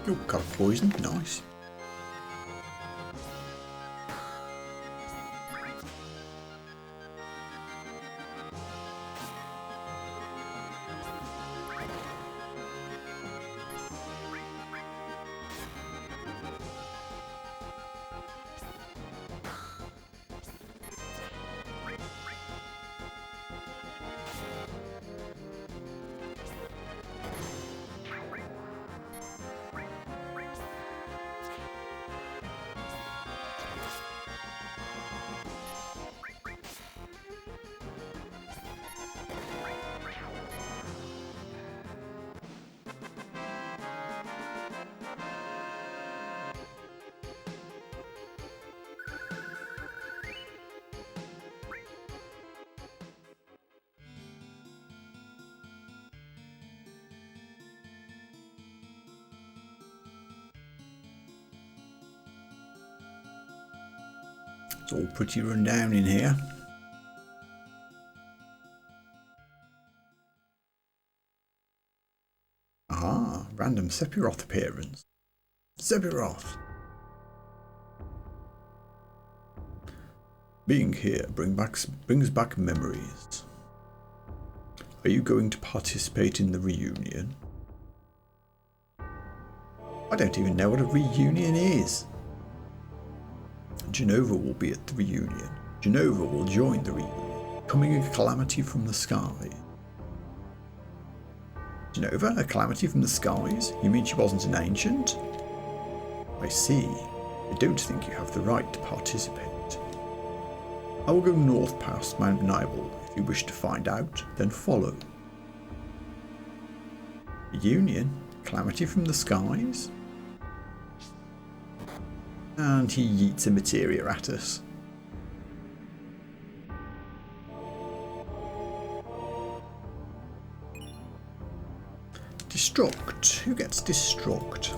Oh, got poison, nice. It's all pretty run down in here. Ah, random Sephiroth appearance. Sephiroth! Being here brings back memories. Are you going to participate in the reunion? I don't even know what a reunion is. Genova will be at the reunion. Genova will join the reunion, coming a calamity from the sky. Genova, a calamity from the skies? You mean she wasn't an ancient? I see. I don't think you have the right to participate. I will go north past Mount Nibel. If you wish to find out, then follow. Reunion? Calamity from the skies? And he yeets a materia at us. Destruct. Who gets destruct?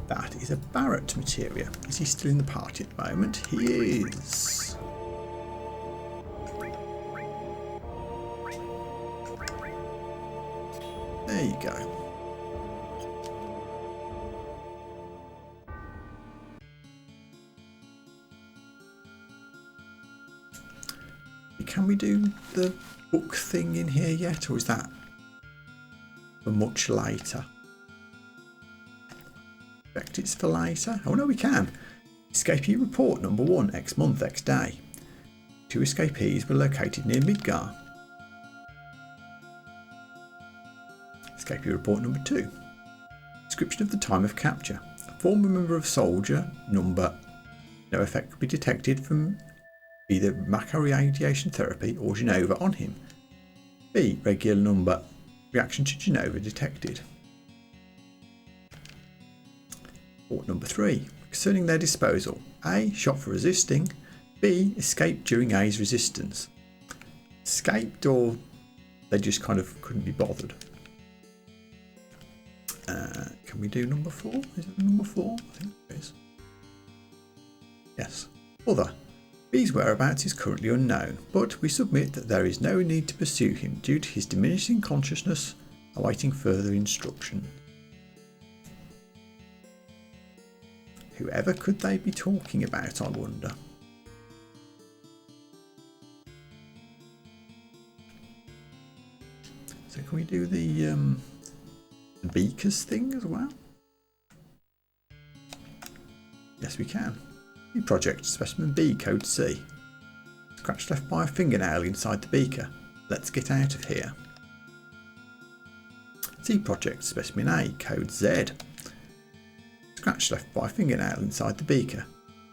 That is a Barret materia. Is he still in the party at the moment? He is. There you go. Can we do the book thing in here yet, or is that for much later? I expect it's for later. Oh no, we can. Escapee report number 1, X month, X day. 2 escapees were located near Midgar. Escapee report number 2. Description of the time of capture. A former member of soldier number. No effect could be detected from either macro-radiation therapy or Genova on him. B. Regular number. Reaction to Genova detected. Report number 3. Concerning their disposal. A. Shot for resisting. B. Escaped during A's resistance. Escaped, or they just kind of couldn't be bothered. Can we do number 4? Is it number 4? I think it is. Yes. Other. B's whereabouts is currently unknown, but we submit that there is no need to pursue him due to his diminishing consciousness, awaiting further instruction. Whoever could they be talking about, I wonder? So can we do the beakers thing as well? Yes, we can. New project, specimen B, code C. Scratch left by a fingernail inside the beaker. Let's get out of here. C project, specimen A, code Z. Scratch left by a fingernail inside the beaker.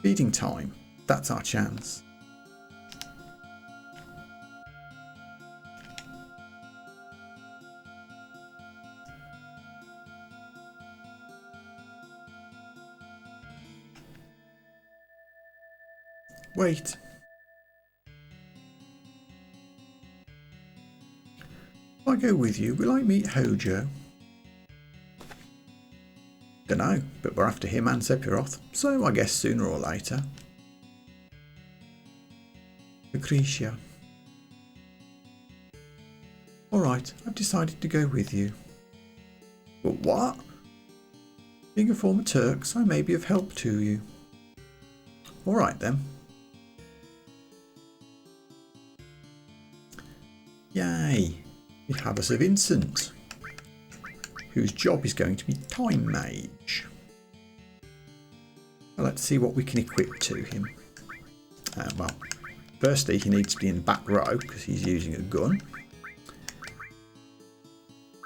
Feeding time. That's our chance. Wait. If I go with you, will I meet Hojo? Dunno, but we're after him and Sephiroth, so I guess sooner or later. Lucretia. Alright, I've decided to go with you. But what? Being a former Turks, I may be of help to you. Alright then. Yay! We have us a Vincent, whose job is going to be Time Mage. Well, let's see what we can equip to him. Well, firstly, he needs to be in the back row because he's using a gun.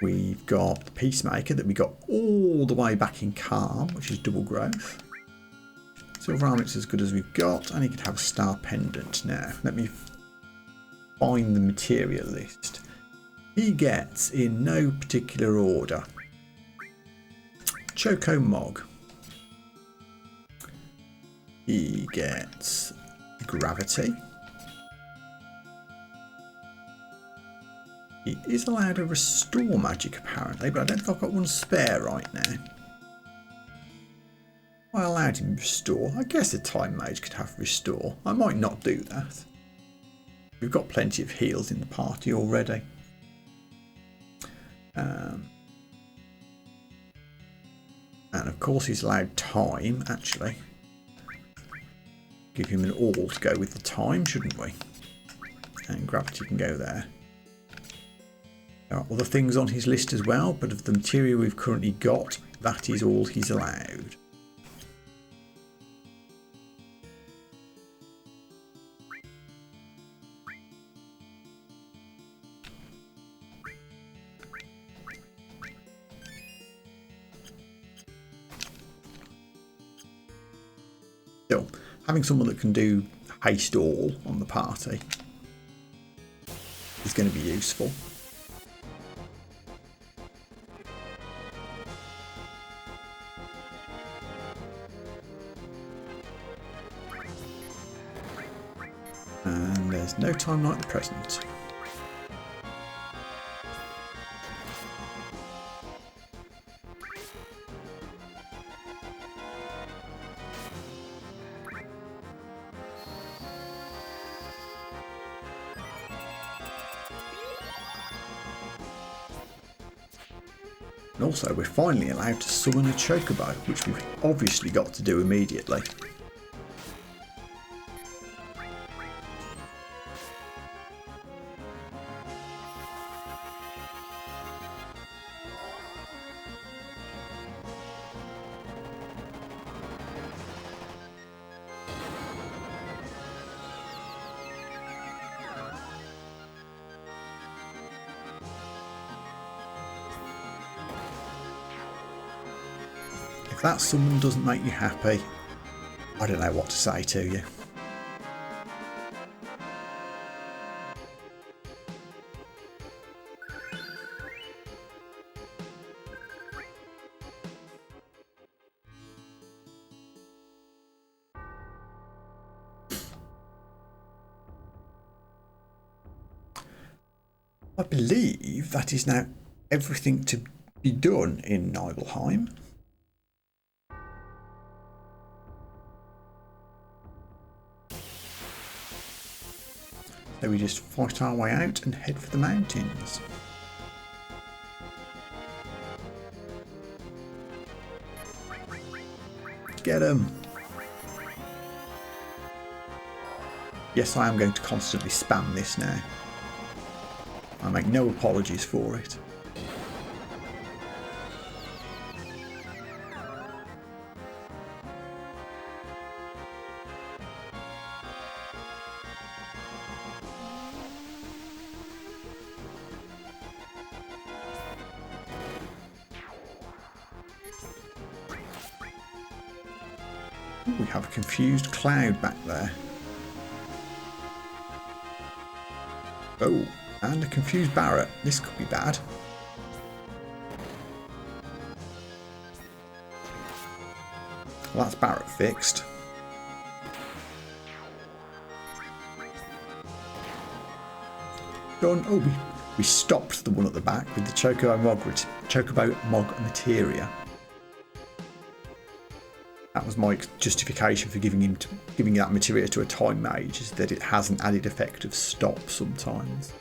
We've got the Peacemaker that we got all the way back in Calm, which is double growth. Silver armlet's as good as we've got, and he could have a star pendant. Now, let me find the material list. He gets, in no particular order, Choco Mog. He gets Gravity. He is allowed a Restore magic apparently, but I don't think I've got one spare right now. I allowed him restore. I guess a time mage could have restore. I might not do that. We've got plenty of heals in the party already. And of course he's allowed time, actually. Give him an all to go with the time, shouldn't we? And gravity can go there. There are other things on his list as well, but of the materia we've currently got, that is all he's allowed. Still, having someone that can do haste all on the party is going to be useful. And there's no time like the present. And also, we're finally allowed to summon a chocobo, which we've obviously got to do immediately. If that summon doesn't make you happy, I don't know what to say to you. I believe that is now everything to be done in Nibelheim. So we just fight our way out and head for the mountains. Get them! Yes, I am going to constantly spam this now. I make no apologies for it. Ooh, we have a confused cloud back there. Oh, and a confused Barret. This could be bad. Well, that's Barret fixed. Done. Oh, we stopped the one at the back with the Chocobo Mog materia. That was my justification for giving that materia to a time mage, is that it has an added effect of stop sometimes.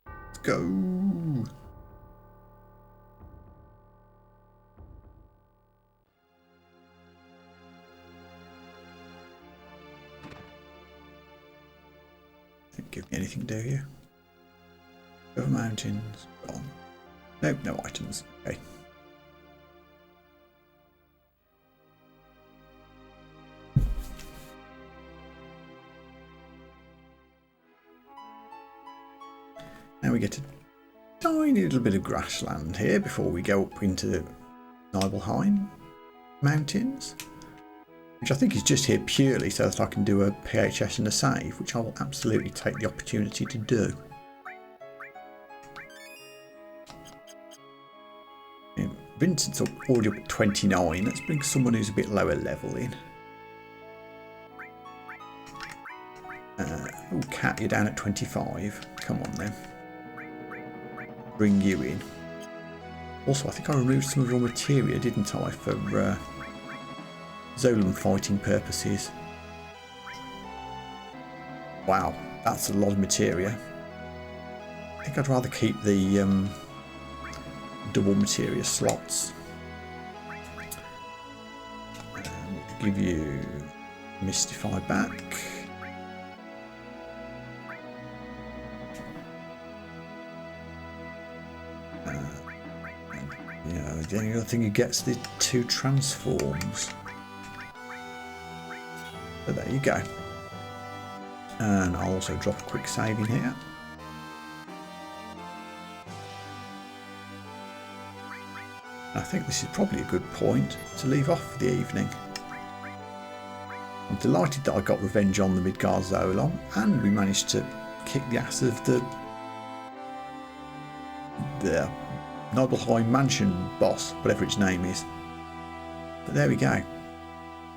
Let's go. Don't give me anything, do you? Over mountains, gone. Nope, no items. Okay. Now we get a tiny little bit of grassland here before we go up into the Nibelheim mountains, which I think is just here purely so that I can do a PHS and a save, which I will absolutely take the opportunity to do. Vincent's already up at 29. Let's bring someone who's a bit lower level in. Oh, Cat, you're down at 25. Come on then. Bring you in. Also, I think I removed some of your materia, didn't I, for Zolom fighting purposes. Wow, that's a lot of materia. I think I'd rather keep the double materia slots. Give you Mystify back. Yeah, the only other thing you get is the 2 transforms. So there you go. And I'll also drop a quick save in here. I think this is probably a good point to leave off for the evening. I'm delighted that I got revenge on the Midgar Zolom, and we managed to kick the ass of the Noble High Mansion boss, whatever its name is. But there we go.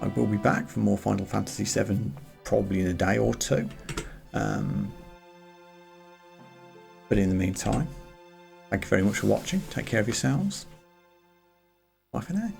I will be back for more Final Fantasy VII probably in a day or two. But in the meantime, thank you very much for watching. Take care of yourselves. Bye for now.